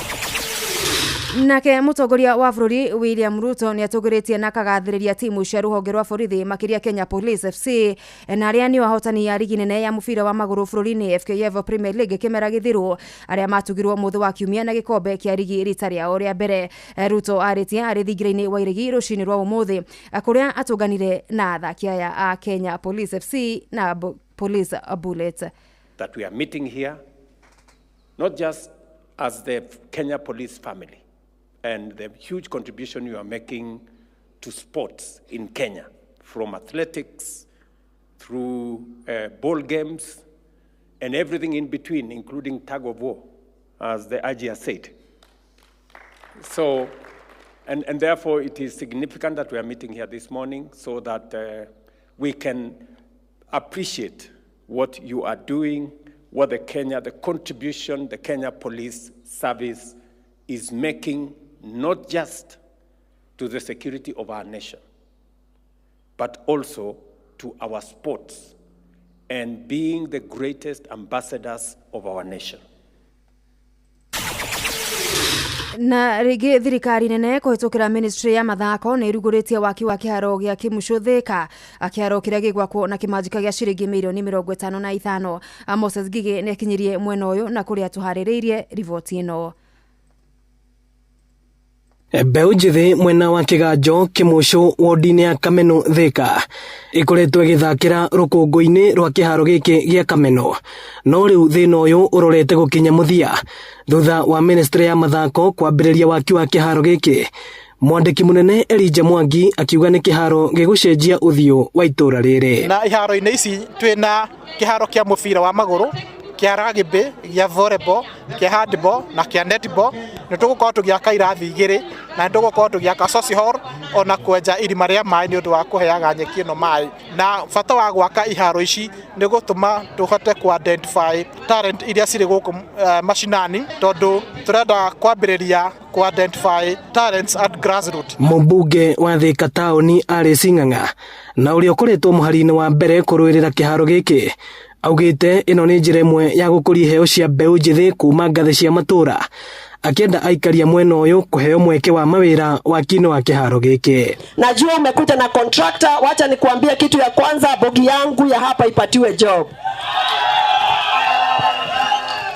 Nake mũtongoria wa bũrũri William Ruto nĩ atũgĩrĩtie na kagathĩrĩria timu cia rũhonge rwa borithi makĩria Kenya Police FC na arĩa nĩ ahotani ya rigi nene ya mũbira wa magũrũ bũrũri-inĩ FKF Premier League kĩmera gĩthiru, arĩa matugirwo mũthĩ wa kiumia na gĩkombe kĩa rigi rita rĩao rĩa mbere. Ruto arĩtie arĩ thingira-inĩ wa irigi rũcinĩ rwa ũmũthĩ kũrĩa atũnganire na athaki aya a Kenya Police FC na Police Bullets. That we are meeting here, not just as the Kenya Police family and the huge contribution you are making to sports in Kenya, from athletics through ball games and everything in between, including tug of war, as the IG has said. So, and therefore it is significant that we are meeting here this morning so that we can appreciate what you are doing, what the contribution the Kenya Police Service is making, not just to the security of our nation, but also to our sports and being the greatest ambassadors of our nation. Na rĩngĩ thirikari nene kũhĩtũkĩra ministry ya mathako nĩ ĩrugũrĩtie waki wa kĩharo gĩa Kĩmucu Thika, kĩharo kĩrĩa gĩgwakwo na kĩmanjĩka gĩa ciringi mirioni 55. Moses Ngigĩ nĩ akinyirie mwena ũyũ na kũrĩa tũharĩrĩirie riboti ĩno. Mbeũ njĩthĩ mwena wa Kĩganjo Kĩmucu wodi-inĩ ya Kameno Thika ĩkoretwo ĩgĩthakĩra rũkũngũ-inĩ rwa kĩharo gĩkĩ gĩa Kameno, no rĩu thĩna ũyũ ũrorete gũkinya mũthia thutha wa ministry ya mathako kwambĩrĩria waki wa kĩharo gĩkĩ. Mwandĩki mũnene Elijah Mwangi akiuga nĩ kĩharo gĩgũcenjia ũthiũ wa itũra rĩrĩ. Na iharo-inĩ ici twĩna kĩharo kĩa mũbira wa magũrũ, kĩa rugby, kĩa volleyball, kĩa handball na kĩa netball. Nĩ tũgũkorwo tũgĩaka irathi igĩrĩ na nĩ tũgũkorwo tũgĩaka social hall ona kwenja irima rĩa maĩ nĩ ũndũ wa kũheaga nyeki ĩno maĩ. Na bata wa gwaka iharo ici nĩ gũtũma tũhote ku-identify talent iria cirĩ gũkũ mashinani, tondũ tũrenda kwambĩrĩria ku-identify talents at grassroots. Mũmbunge wa Thika taũni Alice Ng'ang'a na ũrĩa ũkoretwo mũhari-inĩ wa mbere kũrũĩrĩra kĩharo gĩkĩ augĩte ĩno nĩ njĩra ĩmwe ya gũkũria iheo cia mbeũ njĩthĩ kuma ngathĩ cia matũra, akienda aikaria mwena ũyũ kũheo mweke wa mawĩra waki-inĩ wa kĩharo gĩkĩ. Najua umekuja na contractor, wacha nikuambie kitu ya kwanza, bogi yangu ya hapa ipatiwe job.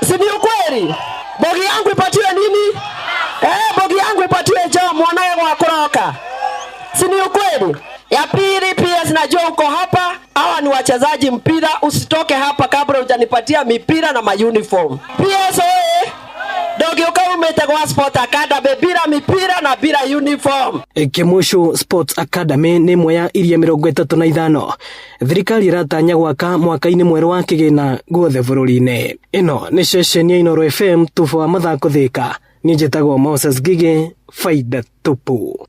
Si ni ukweli? Bogi yangu ipatiwe nini? Bogi yangu ipatiwe job, mwanae wa kuroka. Si ni ukweli? Ya pili pia sinajua uko hapa, hawa ni wachezaji mpira, usitoke hapa kabla hujanipatia mipira na ma-uniform. PSO Dogi ukaumete kwa Sport Academy bila mipira na bila uniform. Kĩmucu Sports Academy nĩ ĩmwe ya iria 35 thirikari ĩratanya gwaka mwaka-inĩ mwerũ wa kĩgĩna guothe bũrũri-inĩ. Ĩno nĩ ceceni ya Inooro FM, tufu wa mathako Thika. Niĩ njĩtagwo Moses Ngigĩ, Faida Tupu.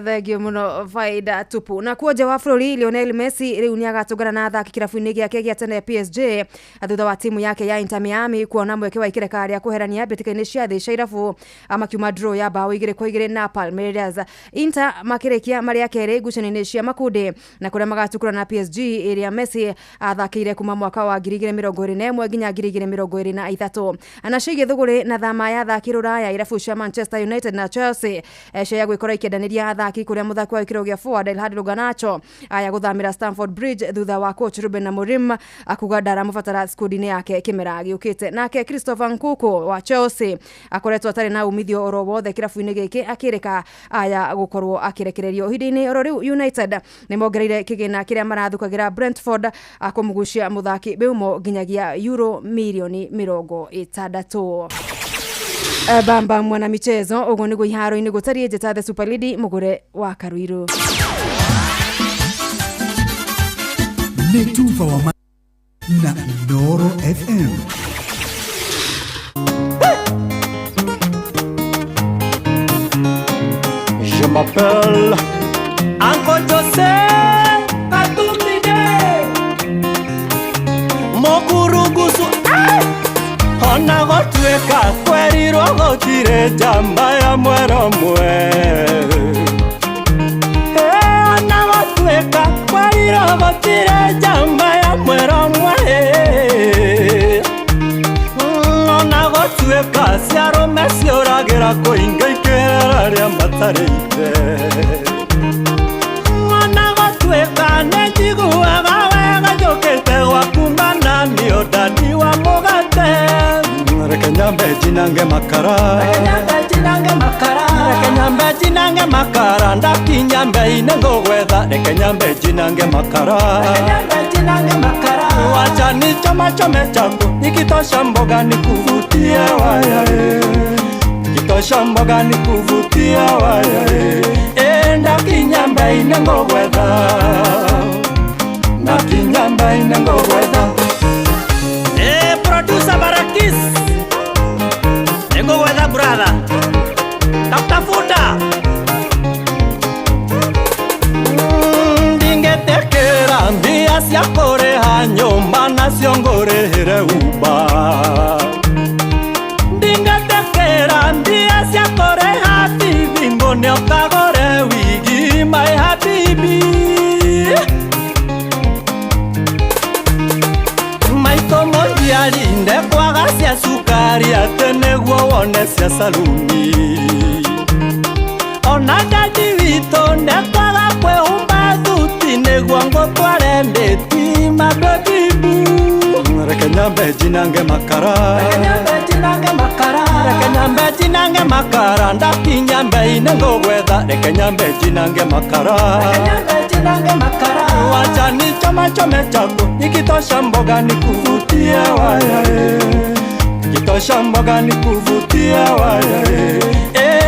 Thengio mũno Faida Tupu. Na kuo nja wa bũrũri Lionel Messi rĩu nĩ agatũngana na athaki kĩrabu-inĩ gĩake gĩa tene PSG thutha wa timu yake ya Inter Miami kuona mweke wa ikereka rĩa kũherania mbĩtĩka-inĩ cia thĩ cia irabu makiuma draw ya bao 2-2 na Palmeiras. Inter makĩrĩkia marĩ akerĩ ngucanio-inĩ cia makundi na kũrĩa magatukũra na PSG ĩrĩa Messi athakĩire kuma mwaka wa 2021 nginya 2023. Anacigie thũgũrĩ na thama ya athaki rũraya irabu cia Manchester United na Chelsea cia gwĩkora ikĩendanĩria athaki kuria muthaki wa ikiro gia forward Elhad Luganacho aya guthamira Stamford Bridge thutha wa coach Ruben Amorim akuga ndaramubatara skudini yake kimera giukite. Nake Christopher Nkuku wa Chelsea akoretwo atari na umithio oro wothe kirabu-ini giki akireka aya gukorwo akirekererio hidini oro riu United nimongereire kigina kiria marathukagira Brentford akumugucia muthaki Beumo ginyagia euro milioni 60. Bamba mwana michezo ugo nigo iharo-ini gutari njeta the Super League mugure wa Karuiru Netuva wa na Noro FM. Je m'appelle Uncle José Katumide Mokurugusu Ona gotweka kwerirwo gotire jamba ya mwero mwe Ona gotweka kwerirwo gotire jamba ya mwero mwe Ona gotweka ciaro meciuragira kuinga ikera ria matarite Ona gotweka nejiguaga wega njukite gwakumana ni udani wa mugate Reke nyambe jinange makara Ndaki nyambe ine ngogwetha Reke nyambe jinange makara Wacha ni choma chome chako Nikitosha mboga ni kuvutia waya Nikitosha mboga ni kuvutia waya Ndaki nyambe ine ngogwetha Ndaki nyambe ine ngogwetha Producer Barakis Nego weda brother Tafuta Ndingetekera mbia siakore hanyomba na siongorehere uba Ndingetekera mbia siakore habibi mbone okagore wigi my habibi Alinde kwa gasia sukari ateneguo wone cia saluni Ona dadi wito nekwaga kwehumba thuti neguo ngotware ndeti mabebibu Reke nyambe jinange makara Ndaki nyambe ine ngogwetha Reke nyambe jinange makara Wacha ni choma chome chako Nikitosha mboga ni kuvutia waya Nikitosha mboga ni kuvutia waya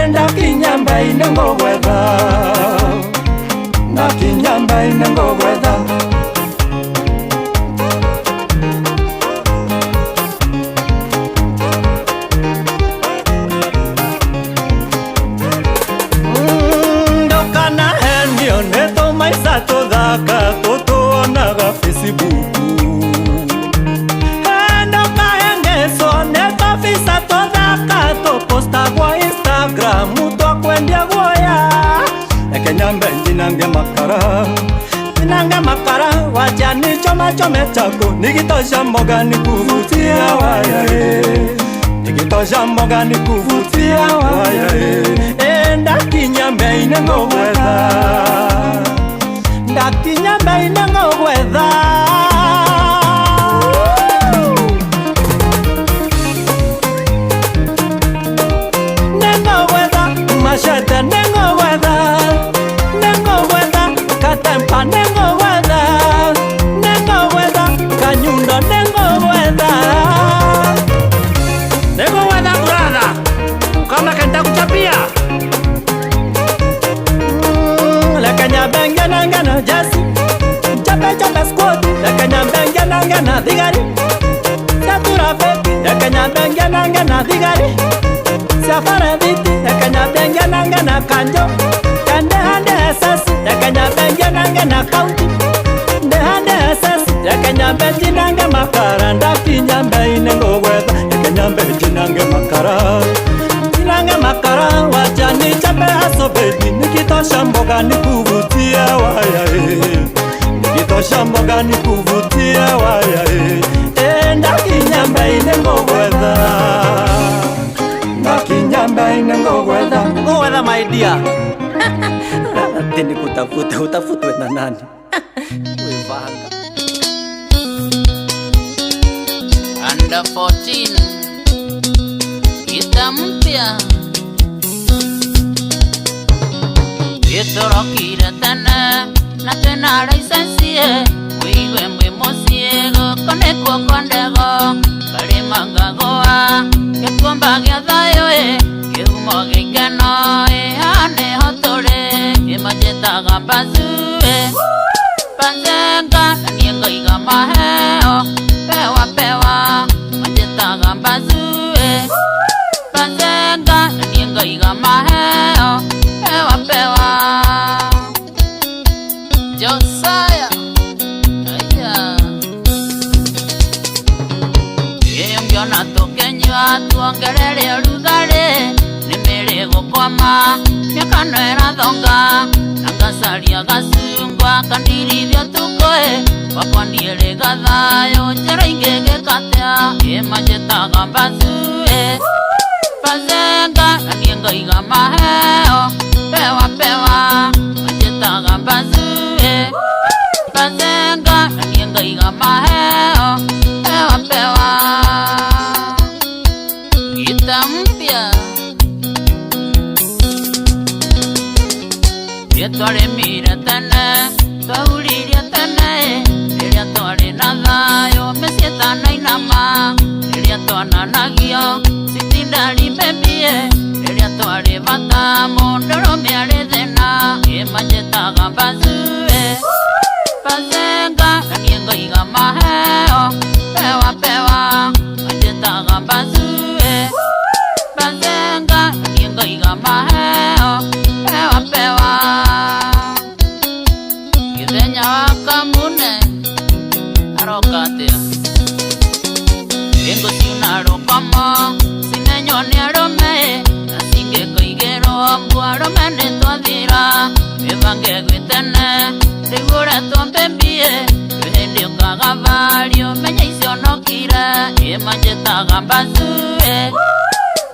Ndaki nyambe ine ngogwetha Ndaki nyambe ine ngogwetha Ndokana hendio neto maisa todhaka Totonaga Facebook Ndoka hengeso neto visa todhaka Toposta kwa Instagram Muto kwendia goya Eke nyambe jinange makara Jinange makara Wacha ni choma chome chako Nikitosha mboga ni kuvutia waya Nikitosha mboga ni kuvutia waya Ndaki nyambe ine ngogwetha Ndaki nyambe ine ngogwetha Nengogwetha mashete nengogwetha Nengogwetha katempa nengogwetha Nengogwetha kanyundo nengogwetha Nengogwetha brother Kama kenta kuchapia Lekanya benga nangana jasi Chape squad Lekanya benga nangana digari Satura pepi Lekanya benga nangana digari Safara viti Lekanya benga nangana kanjo Kande hande esasi Lekanya benga nangana county Nde hande esasi Lekanya benji nange makara Ndaki nyambe ine ngogwetha Lekanya benji nange makara Jinange makara Wacha ni chape aso baby Nikitosha mboga ni kuvutia waya Nikitosha mboga ni kuvutia waya Ndaki nyambe ine ngogwetha Ndaki nyambe ine ngogwetha Ngogwetha my dear ati nikutafuta, utafutwe na nani? Wevanga. Under 14 Gita mpya Itorokire tene na tena licensie Wiwe mwimusie gukone kwa kondego Kali magagoa Ketuomba gya thayo Kihumo gikeno Hane hotore Imajetaga bazue Panzenga Nanienga iga maheo Pewa pewa Majetaga bazue Panzenga Nanienga iga maheo Pewa pewa Josiah Aya Yeyongiona tokenywa Tuongerere olugare Nimere gukwama Miakano erathonga Nangasaria gasungwa Kandirithio tukoe Wakondiele gathayo Njera ingege katea Imajetaga bazue Pazenga Nanienga iga maheo Pewa pewa Majetaga bazue Pazenga Nanienga iga maheo Pewa pewa Gita mpya Yetwale mire tene Twahulirie tene Liria twale na thayo Mesieta inama Liria twananagio Sitindali bebie Liria twale batamo Ndoro miare thena Imajetaga bazue Pazenga Nanienga iga maheo Pewa pewa Majetaga bazue Pazenga Nanienga iga maheo Pewa pewa Githenya wakamune Arokatia Ingo siunaro kama Sinenyo ni arome Nasinge koigero Mbuarome ni twathira Mivange gwitene Rigure tumpembie Yuhendi ukagavalio Menya isionokire Imajetaga bazue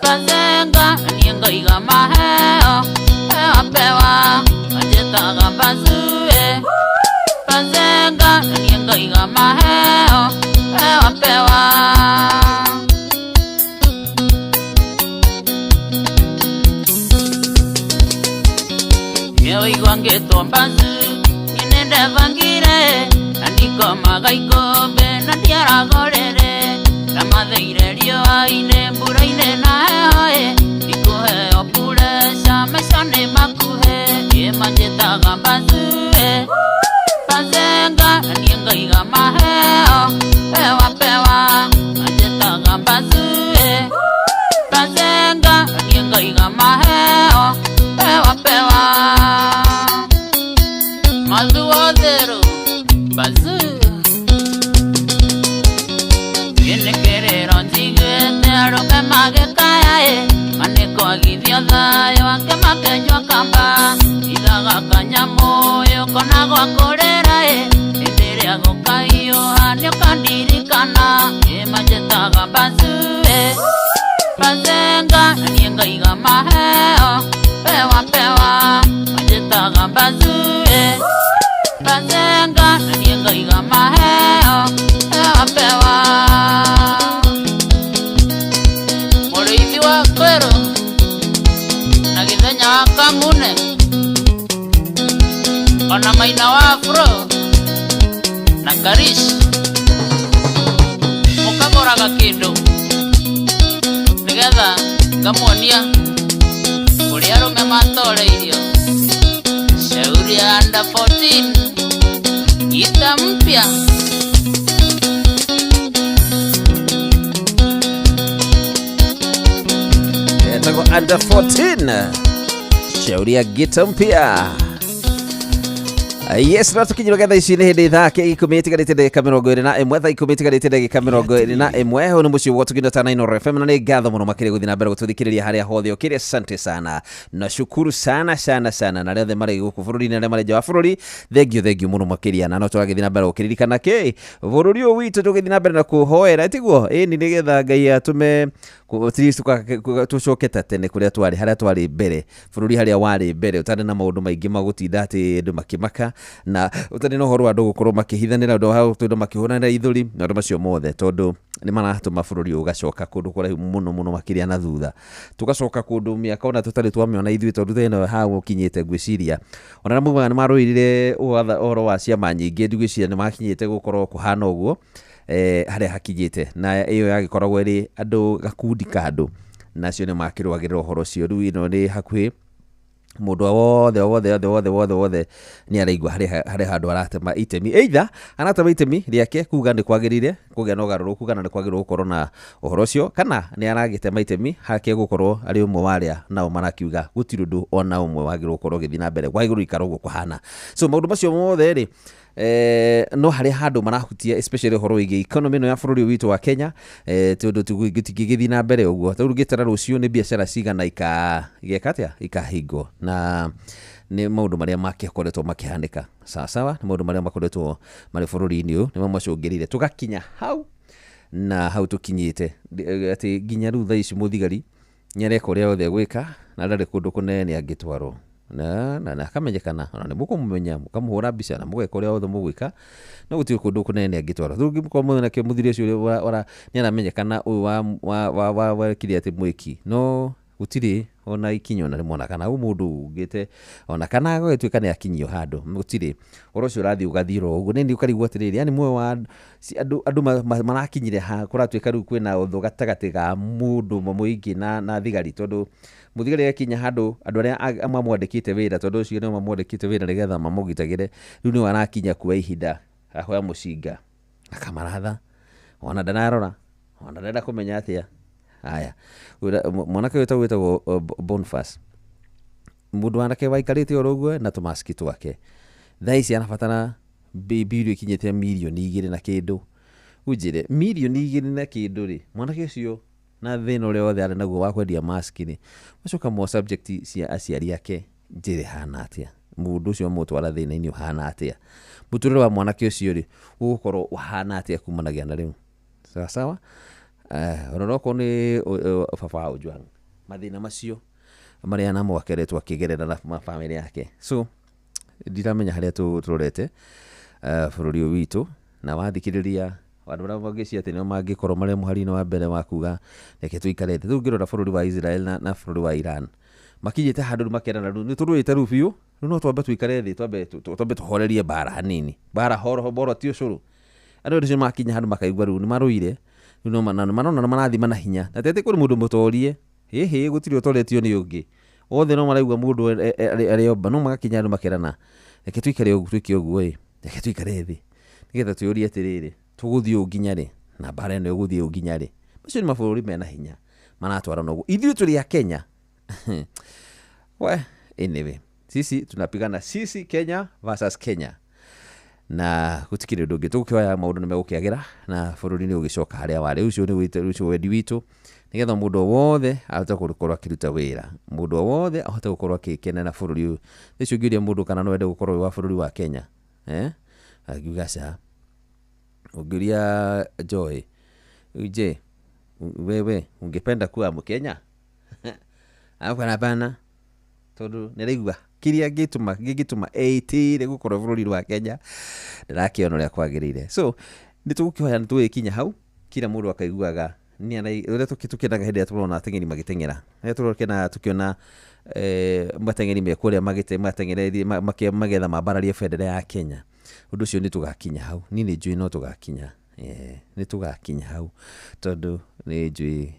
Pazenga Nanienga iga maheo Pewa pewa Majetaga bazue Pazenga Nanienga iga maheo Pewa pewa Mio igwangetwa mbazu Ninende vangire Nandiko magaikombe Nandiaragorere Ramatheire rio aine Mburaine na hehoe Nikuhe opuresha Meshane makuhe Imajetaga bazue Pazenga Nanienga iga maheo Pewa pewa Majetaga bazue Pazenga Nanienga iga maheo Pewa pewa Mazuodero Bazue Yenekerero njigwete Aroke magekayae Maneko agithio thayo Ake makenywa kamba Ithaga kanyamoyo Konago akorerae Enderea gukaiyo Hanyo kandirikana Imajetaga bazue Pazenga Nanienga iga maheo Pewa pewa Majetaga bazue Pazenga Nanienga iga maheo Pewa pewa Mureithi wa kwero Na Githenya wa kamune Ona maina wa afro Na karish Mukagoraga kindu Nigetha Ngamuonia Kuri arume matoreirio Shauri ya under 14 Gita mpya Etago under 14 Shauri ya gita mpya Yes, no tukinyira getha ici ni hindi thake ikumitigarite ndagika 21 tha ikumitigarite ndagika 21 ho ni mucio wotu gindo tana Ino FM na ni ngatho muno makiri guthina mbere gututhikiriria haria hothe ukiri. Asante sana na shukuru sana na rethe mari guku bururi na mari jawa bururi thengio muno makiria na no turagithina mbere ukiririkana ke bururi u witu tugithina mbere na kuhoera tiguo ni nigetha Ngai atume tucoketa tene kuria twari haria twari mbere bururi haria wari mbere utari na maundu maingi magutinda ati ndu makimaka na utari no horo andu gukorwo makihithanira ndu hau tundu makihurana ithuri na ndu macio mothe tondu ni maratuma bururi ugacoka kundu kuraihu muno makiria na thutha tugacoka kundu miaka ona tutari twamiona ithui tondu thina hau kinyite gwiciria ona muga ni maruirire uhoro wa ciama nyingi ndigwiciria ni makinyite gukorwo kuhana uguo haria hakinyite na iyo yagikoragwo ri andu gakundi kandu nacio ni makirwagirira uhoro cio riu ino ni hakuhi mundu wothe ni araigua hari handu aratema itemi either aratema itemi riake kuga ni kwagirire kugia na ugaruruku kana ni kwagirwo gukorwo na uhoro cio kana ni aragitema itemi hake gukorwo ari umwe waria nao marakiuga gutiri ndu ona umwe wagirwo gukorwo githina mbere kwa iguru ikaro guko kuhana so maundu macio mothe ri no hari handu marahutia especially horo wigi economy no ya bururi witu wa Kenya tondu tugithina mbere uguo turugitara rucio ni biashara cigana igekatia ikahingo na ni maundu maria makikoretwo makihandika sawa ni maundu maria makoretwo mari bururi-ini uyu ni mamacungirire tugakinya hau na hau tukinyite ati ginya ru thaa ici muthigari nyareko ria othe gwika na ndari kundu kunene angitwarwo na akamenyekana ona ni mukumumenya mukamuhura mbica na mugeka uria othe mugwika no gutiri kundu kunene angitwara thungi mukomwe na ke muthiri ucio ora ni aramenyekana uyu wa kiri ati mwiki no gutiri ona ikinyo na rimona kana mundu ugite ona kana gwetwika ni akinyio handu gutiri orocio rathi ugathiro ugu ni ukarigwa atiriri yani mwe wa andu marakinyire ha kuratwika riu kwina uthu gatagati ga mundu muingi na thigari tondu muthigari akinya handu andu aria amwandikite wira tondu ucio ni mamwandikite wira nigetha mamugitagire riu ni warakinya kwa ihinda ahoya mucinga akamaratha ona ndanarora ona ndenda kumenya atia haya mwanake wetagwo Boniface mundu wanake waikarite oroguo na tumaski twake thaisi anafatana bibirio kinyete milioni 2 na kindu ujire milioni 2 na kindu ri mwanake ucio na thina uria othe ari naguo wa kwendia maski ni macoka mo subject cia aciari yake njire hana atia mundu ucio mutwara thina-ini hana atia muturire wa mwanake ucio ri ugukorwo uhana atia kumanagia na riu sawa ororoko ni baba Ojwang mathina macio maria na mwakeretwo akigerera na family yake so ndiramenya haria turorete bururi witu na wathikiriria wandu aria wangicia ati no mangikorwo maria muharino wa mbere wa kuga reke tuikarete tungirora bururi wa Israel na bururi wa Iran makinyite handu makerana ni turuite ru biu no twambe tuikare thi twambe tuhorerie bara hanini bara horo boro ti ucuru andu ricio makinya handu makaigwa ru ni maruire no manona marathi mana hinya na tete kuri mundu mutorie hehe gutiri utoretio ni ungi othe no maraigwa mundu ariomba no magakinya andu makerana reke tuikare ugu twiki ugu reke tuikare thi nigetha tuyorie atiriri tuguthii uginya ri na bara eno guthii uginya ri macio ni mabũrũri mena hinya maratwarana ugu ithuĩ tũrĩ a Kenya anyway sisi tunapigana sisi Kenya versus Kenya na gutikire ndungi tukioya maundu nimegukiagira na bururi ni ugicoka haria wari ucio ni wite ucio wendi witu nigetha mundu wothe ahote gukorwo akiruta wira mundu wothe ahote gukorwo akikena na bururi uyu nicio ngiria mundu kana no wende gukorwo wa bururi wa Kenya agiugaca ugiria Joy uje wewe ungependa kuwa Mkenya hapana tondu niraigua kiria gituma 80 gukorwo bururi wa Kenya ndirakiona uria kwagirire so nitugukihoya nitugikinya hau kila mundu akaiguaga ni ana tukinaga hindi turona atengeri magitengera turokena tukiona matengeri mekuria magitengererie magetha mabararie bendera ya Kenya undu ucio nitugakinya hau ni njui no tugakinya nitugakinya hau tondu ni njui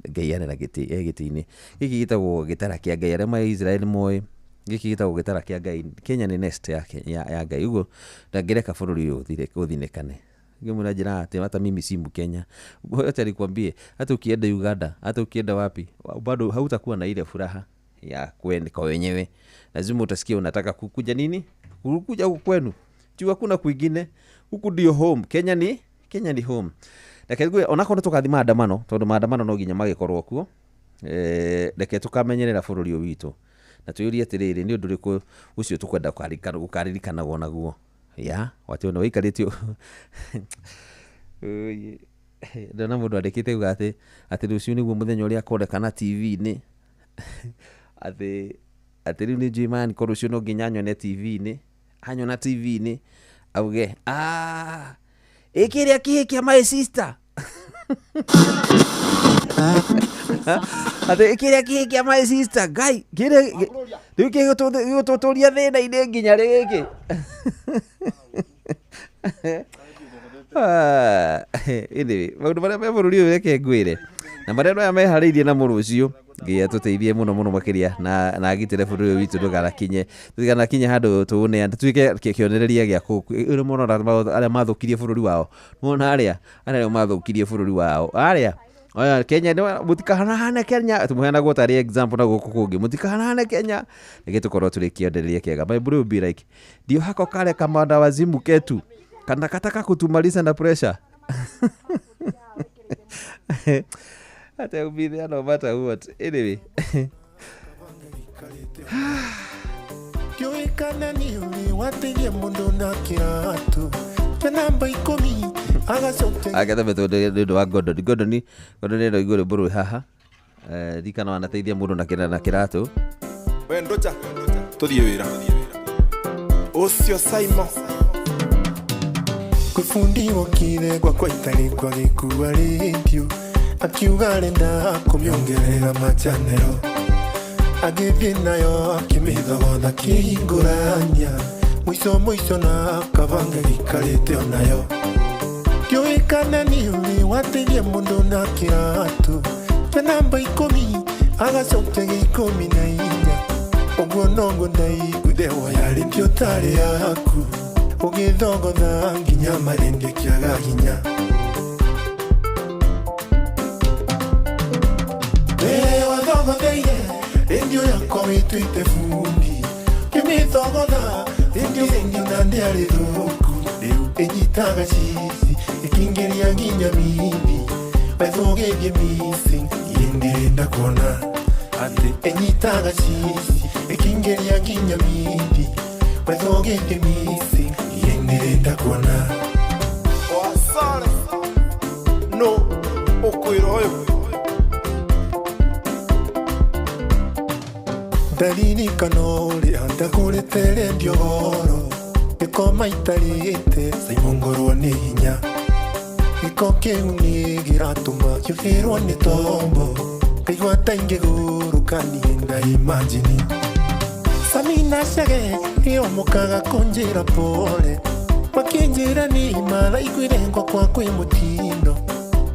Ngai arera giti-ini giki gitagwo gitara kia Ngai aria ma Israel moe giki gitagwo gitara kia Ngai Kenya ni nest ya Ngai uguo ndangireka bururi uyu uthinekane ngimuna njira ati hata mimi si Mkenya acha nikwambie hata ukienda Uganda hata ukienda wapi bado hautakuwa na ile furaha ya kwenda kwa wenyewe. Lazima utasikia unataka kukuja nini? Kukuja huku kwenu. Juu hakuna kwingine. Huku ndio home. Kenya ni home. Reke onako tukathi maandamano, tondu maandamano no ginya magikorwo kuo. Reke tukamenyerera bururi uyu witu. Na tuyurie atiriri ni undu riku ucio tukwenda gukaririkana wonaguo. Ya, watu no wikaritio. Ndona mundu andikite ugate ati rucio niguo muthenya uria akorekana TV-ini. Ati riu ni Jimani ko rucio no ginya nyone TV-ini. Anyona TV-ini auge ikiria kihikia my sister. Ate ikiria kihikia my sister guy kire riu kigototoria thina ine nginya rigi. Anyway, maundu maria me bururi uyu reke ngwire na maria no amehariirie na murucio ngia tuteithie muno makiria na agitire bururi uyu witu nduganakinye handu tuone tuike kionereria gia uri muno aria mathukirie bururi wao muona aria mathukirie bururi wao aria Kenya ndio mutikahana Kenya tumuheana gutari example na guku kungi mutikahana Kenya nige tukorwo turi kiondereria kiega my bro be like ndio hako kale kamanda wazimu ketu kana kataka kutumaliza na pressure. Hata ubidhi no matter what. Anyway. Kyoekana ni uri wategia mundu na kiratu. Namba 10 agacoke. Agata metodo wa Gordon ndo igore buru haha. Dikana wanateithia mundu na kiratu. We ndocha tuthie wira. Ucio Simon. Kufundiwa kile kwa itali kwa gikuwa radio. Akiuga arenda kumyongerera machanero. Agithie nayo akimithogotha kihingurania. Mwiso na kabanga gikarite onayo. Kyoekana ni uri wategia mundu na kiratu. Namba 10 agacoke 14. Uguo nongo ndaiguthewa yari ntio tari yaku. Ugithogotha nginya marende kiaga hinya. Ndio yako itwite fundi. Kimithogotha ndio nandi ari thuku. Riu enyitaga cici ikingeria nginya mindi. Bathogegie missing yendirenda kuona. Ati enyitaga cici ikingeria nginya mindi. Bathogegie missing yendirenda kuona. Wasale no okwiro oyo. Dalini kanori anda kuretere ndiogoro. Iko maitarite saimongorwo ni hinya. Iko kiuni giratuma kifirwo ni tombo. Kaigwa tainge guru kanienda imagine. Samina shage iyo mukaga kunjira pole. Wakinjira ni mara igwirengo kwa kwimutino.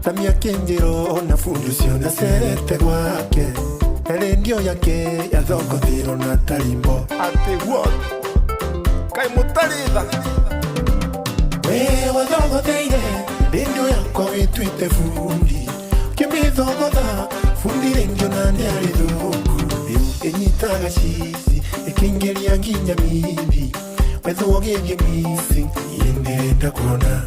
Samia kinjiro na fundu siona serete gwake. Ndio yake ya thoko thiro na tarimbo. Ati what? Kai mutalitha. Wewe thoko teire. Ndio yako itwite fundi. Kimithogotha fundi ndio nandi ari thuku. Enyitaga cici ikingeria nginya mindi. Wethogegie missing yendirenda kuona.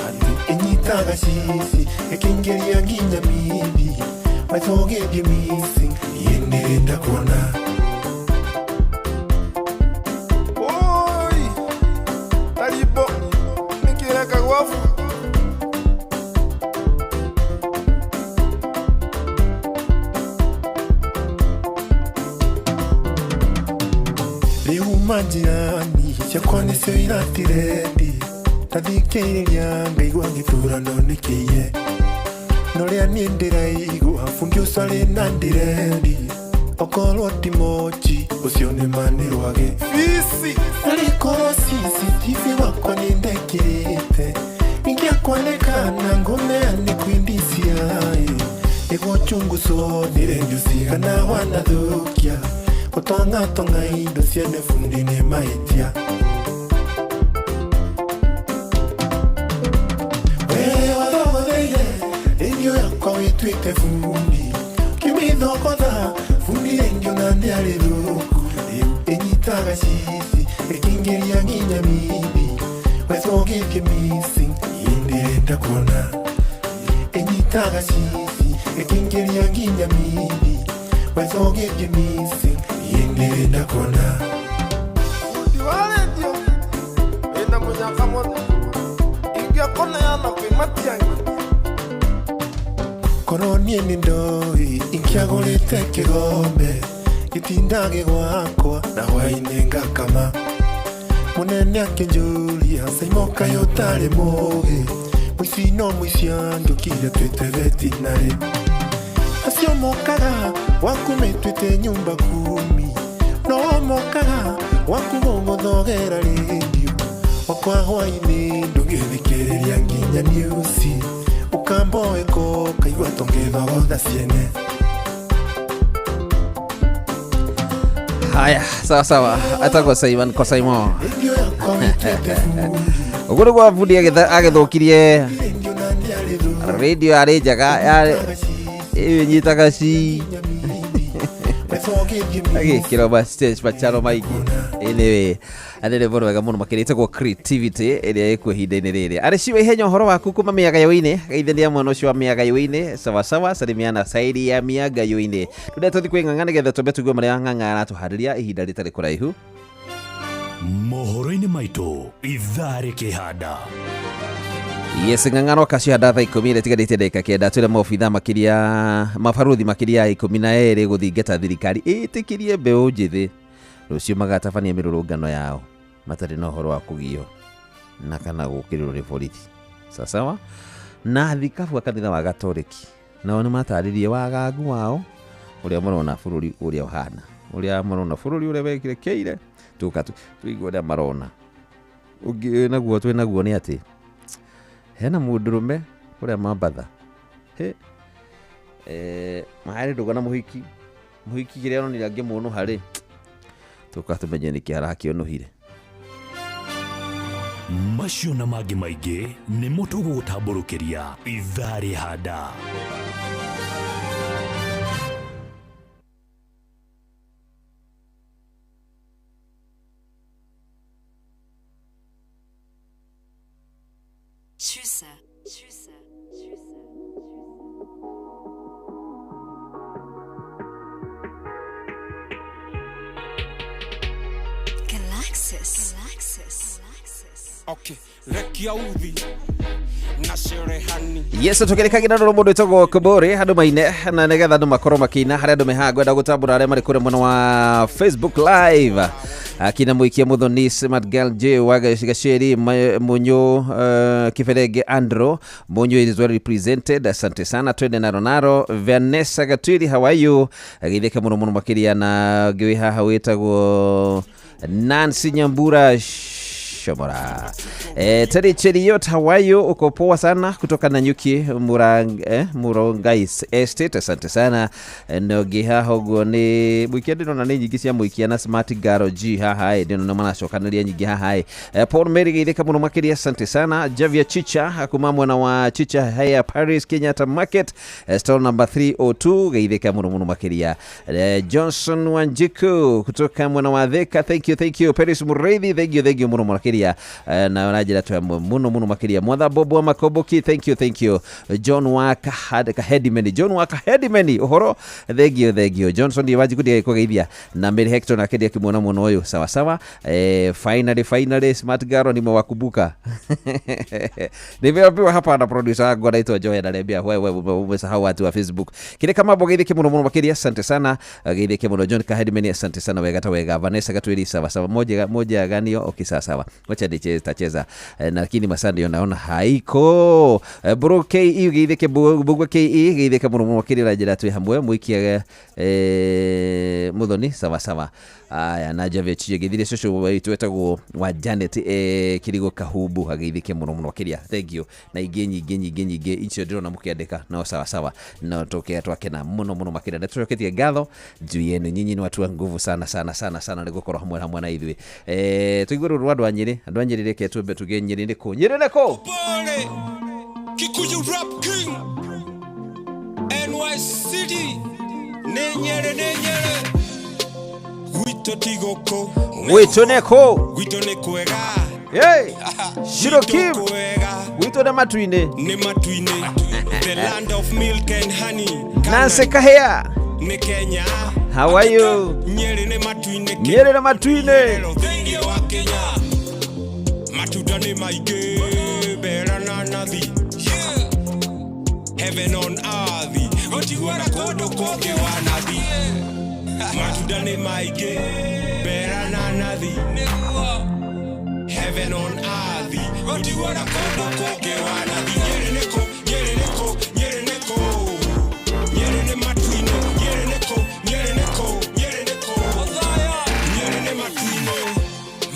Ati enyitaga cici ikingeria nginya mindi. Wethogegie missing yendirenda kuona. Oi taribo nikireka gwafu. Riu majirani ciakwa nicio iratirendi. Tathikĩrĩria ngaigua gĩthurano nĩkĩiye. Noria ni ndiraigua fundi ucari na ndirendi. Okorwo ti mochi ucio ni manirwage fisi. Arikoro CCTV wakwa ni ndekirite. Ingĩakwanekana ngomeane kwindisia. Ego chunguso nirendio cigana wanathukia. Utonga indo ciene fundi ni maitia. Ndio yako itwite fundi. Kimithogotha fundi ndio nandi ndiarĩ thũku rĩu ĩnyitaga cici ĩkĩingĩria nginya mithi Where's all give you missing ndĩrenda kuona ĩnyitaga cici ĩkĩingĩria nginya mithi Where's all give you missing ndĩrenda kuona Ndiwarendio ĩna mũnyaka mothe ingĩakona yana kwĩmatiangi Korwo niĩ nĩ ndoĩ ingĩagũrĩte kĩgombe gĩtindage gwakwa na hwainĩ ngakama Munene akĩnjũria Saimoka yotarĩ mũgĩ mũici no mũici andũkire twĩte vetinarĩ acio mokaga waku metwĩte nyumba kumi no mokaga waku gũgũthogera rĩndio wakwa hwainĩ ndũngĩthikĩrĩria nginya niusi ukamboeko kaigua tũngĩthogotha ciene Haya, sawa sawa. Atako Simon Kosaimo. Uguo gwa budi agithukirie radio ari njaga nyitaga ci kiroma stage macharo maiki anyway anene bono wega muno makirite kwa creativity ĩrĩa ĩkuo ihinda-inĩ rĩrĩ arĩ ciwe ihenya ũhoro waku kuma mĩaga yo-inĩ geithania mwana ũcio wa mĩaga yo-inĩ sawa sawa salimiana saidi ya mĩaga yo-inĩ tũrĩa tũthi kwĩng'ang'a nĩgetha tũmbe tugue marĩa ng'ang'a aratũharĩria ihinda rĩtarĩ kũraihu mohoro-inĩ maitũ ithaa rĩkĩhanda Yes, ng'ang'ano kacihanda thaa 10 ĩtigarĩte ndagĩka kenda twĩre maobitha makĩria mabaruthi makĩria 12 gũthingata thirikari ĩtĩkĩrie mbeũ njĩthĩ rũciũ magatabania mĩrũrũngano yao matarĩ na ũhoro wa kũgio na kana gũkĩrĩrwo nĩ borithi sawa na thikabu a kanitha wa Gatoreki nao nĩ matarĩrie wagagu wao ũrĩa marona bũrũri ũrĩa ũhana ũrĩa marona bũrũri ũrĩa wekĩrekeire tũka tũigua ũrĩa marona ũngĩ naguo twĩ naguo nĩ atĩ hena mũndũrũme ũrĩa mambatha maharĩ ndũga na mũhiki kĩrĩa aronire angĩmũnũ harĩ tũka tũmenye nĩkĩ arakĩonohire macio na mangĩ maingĩ nĩ mũtũgũgũtambũrũkĩria ithaa rĩhanda Okay, rekia uthi na sherehani Yes, tukirikagira ndo mundu itogwo Kobore handu maine na negetha andu makorwo makina haria andu meha ngwenda gutambura aria mari kure mwena wa Facebook live akina muikia muthoni Smart Girl J waga Gaceri Munyo Kiferege Andro Munyo is well represented asante sana twende na Ronaro Vanessa Gatwiri how are you agitheka muno muno makiria na ngiwi haha witagwo Nancy Nyambura Shomora Teri Cheriot Hawaii uko poa sana kutoka Nanyuki Murongais Estate asante sana nogi haha guo ni muikia ndino ni nyingi cia muikia na Smart Girl G haha ndino na manacokanaria nyingi haha Paul Mary githeka muno makiria asante sana Javia Chicha akuma mwana wa Chicha haya Paris Kenyatta Market store number 302 githeka muno makiria Johnson Wanjiku kutoka mwana wa Theka thank you Paris Mureithi thank you muno makiria na najira tu muno makiria Mwatha Bobo wa Makoboki thank you John Waka Hedimeni uhoro thank you Johnson ndiwaji kudia kugeithia na Mary Hector na kedia kimwona muno uyu sawa finally Smart Girl nimewakumbuka nimeambiwa hapa na producer wangu anaitwa Joy ananiambia wewe umesahau watu wa Facebook kile kama bogeithike muno makiria asante sana geithike muno John Kahedimeni asante sana wega Vanessa Gatwiri sawa moja ganio okay sawa wacha tacheza lakini masandi naona haiko bro KE geithike bugwa KE geithike muno makiria rajira tu hamwe muikia muthoni sawa aya na Javia Chicha githire coco waitu etagwo wa Janet Kirigo Kahubu ageithike muno makiria thank you na ingĩ nyingĩ icio ndirona mukiandika no sawa no tokea twakena muno makiria na tucoketie ngatho juu yenu nyinyi ni watu wa nguvu sana nĩ gukorwo hamwe na ithuĩ tuiguru rwando anyiri andu anyiri reke tumbe tuge nyiri niko Kikuyu Rap King NY City Nenyere gwito tigoko Gwito neko gwito nekwega hey Shiro Kim gwito na matuine ne matuine the land of milk and honey Nancy Kahea ne Kenya how are you Nyeri ne matuine Nyeri na matuine thini wa Kenya matuda ne maige bera na nathi heaven on earth otigwana kodo koge wa nathi matuda ne maige bera na nathi heaven on earth otigwana kodo koge wa nathi Nyeri neko Nyeri neko Nyeri neko Nyeri ne matuine Nyeri neko Nyeri neko Nyeri neko Nyeri ne matuine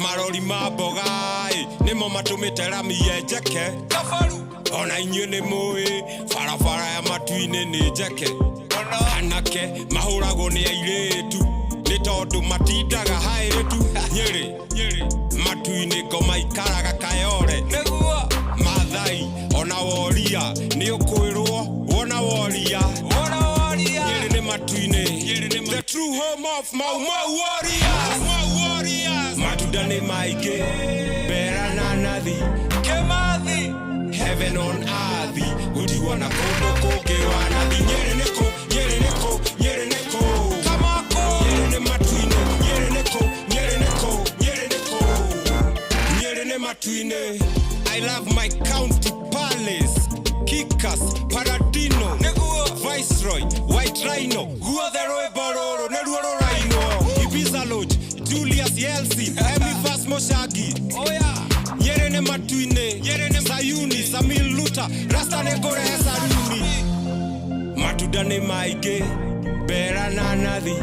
marori mabogai nimo matumite rami yejeke ona inyuĩ nĩ mũĩ barabara ya matuinĩ nĩ njeke anake mahũragwo nĩ airĩtu nĩ tondũ matindaga haĩrĩtu Nyeri matu-inĩ ngoma ikaraga kayore Maathai ona woria nĩ ũkwĩrwo wona woria Nyeri nĩ matu-inĩ the true home of Mau Mau warriors matunda nĩ maingĩ mbera na nathi Kimathi heaven on earth gutigwo na kondo kũngĩ wa nathi Nyeri neko Nyeri neko Nyeri neko kamako Nyeri nĩ matu-inĩ Nyeri neko Nyeri neko Nyeri neko Nyeri nĩ matu-inĩ I love my county palace Kikas Paradino Viceroy White Rhino guothe rwĩmbo rũrũ nĩruo rũrainwo Ibiza Lodge Julius Yeltsin Emifas Moshagi Nyeri nĩ matu-inĩ Sayuni Samil Luther Rasta nĩ kũrehe Saruni matunda nĩ maingĩ mbera na nathi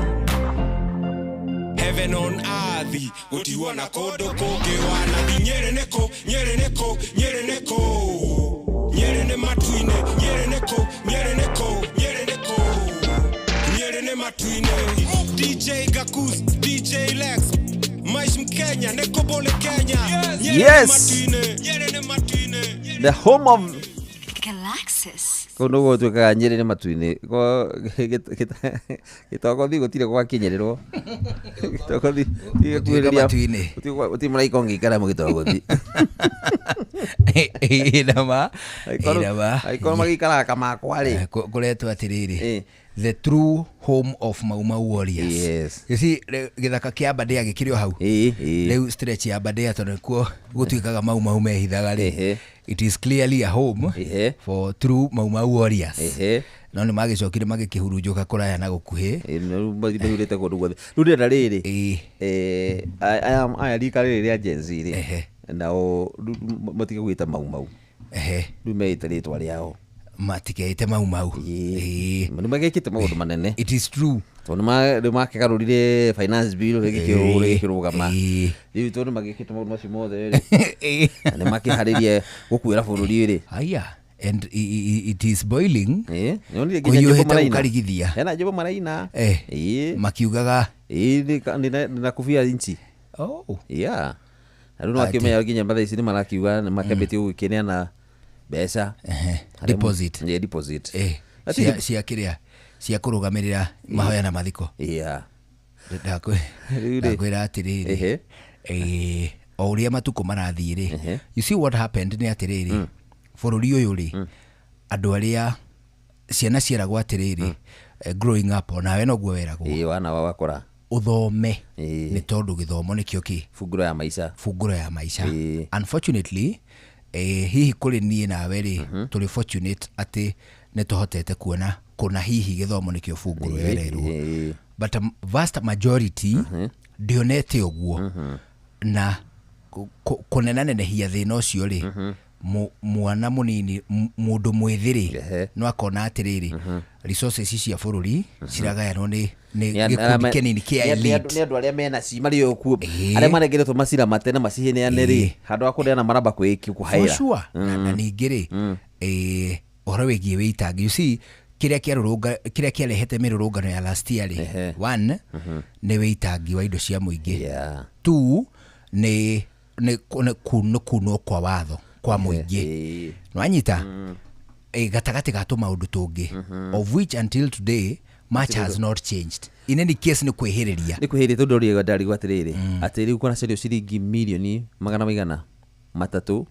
heaven on earth gũtigwo na kũndũ kũngĩ wa nathi Nyeri neko Nyeri neko Nyeri neko Nyeri nĩ matu-inĩ Nyeri neko Nyeri neko Nyeri neko Nyeri nĩ matu-inĩ DJ Gakus DJ Lex Maish Mkenya Nekobole Kenya Yes the home of Galaxis kono go tuka Nyeri nĩ matu-inĩ gĩtogothi gũtirĩ gwa kinyĩrĩrwo gĩtogothi gĩkuhĩrĩria ũti mũraika ũngĩikara mũgĩtogothi inama aikorwo magĩikaraga kamakwa rĩ kũretwo atĩrĩrĩ the true home of Mau Mau warriors yes you see gĩthaka kĩa Aberdare gĩkĩrĩ o hau rĩu stretch ya Aberdare tondũ kuo gũtuĩkaga Mau Mau mehithaga rĩ it is clearly a home for true Mau Mau warriors no nĩ magĩcokire magĩkĩhurunjũka kũraya na gũkuhĩ mahurĩte kũndũ guothe rĩu rĩera rĩrĩ aya rika rĩrĩ rĩa Gen Z rĩ nao matige gwĩta Mau Mau rĩu meĩte rĩtwa rĩao matikeite Mau Mau nĩ magĩkĩte maũndũ manene it is true tondũ nĩ makĩgarũrire finance bill gĩkĩrũgama rĩu tondũ nĩ magĩkĩte maũndũ macio mothe nĩ makĩharĩrie gũkuĩra bũrũri rĩ aya and it is boiling kũhiũhĩte gũkarigithia hena njĩbo maraina makiugaga na kũbia inchi yeah rĩu no akĩmenya nginya mathaa ici nĩ marakiuga nĩ makambĩtie gũgĩkĩneana mbeca deposit cia kĩrĩa cia kũrũgamĩrĩra mahoya na mathiko ndakwĩra atĩrĩrĩ o ũrĩa matukũ marathiĩ rĩ you see what happened nĩ atĩrĩrĩ bũrũri ũyũ rĩ andũ arĩa ciana ciaragwo atĩrĩrĩ growing up onawe noguo weragwo wana wagakora ũthome nĩ tondũ gĩthomo nĩkĩo bunguro ya maica unfortunately hihi kũrĩ niĩ nawe rĩ tũrĩ fortunate atĩ nĩ tũhotete kuona kũna hihi gĩthomo nĩkĩo bunguro yererwo but a vast majority ndionete ũguo na kũnenanenehia thĩna ũcio rĩ mwana mũnini mũndũ mwĩthĩ no akona atĩrĩrĩ resources cia bũrũri ciragayanwo nĩ gĩkundi kĩnini kĩa elite nĩ andũ arĩa mena ci marĩ o kuo arĩa marengeretwo macira matene maciheneane rĩ handũ wa kũneana maramba kwĩhaĩra na ningĩ rĩ ũhoro wĩgiĩ wĩitangi you see kĩrĩa kĩarehete mĩrũrũngano ya last year rĩ one nĩ wĩitangi wa indo cia mũingĩ two nĩ kunwo kwa watho kwa mũingĩ nwanyita gatagati gato maundu tungi of which until today much has not changed. In any case ni kwihiriria tondu ri ndari gwatiriri ati riu kuna cirio ciringi milioni magana maigana matatu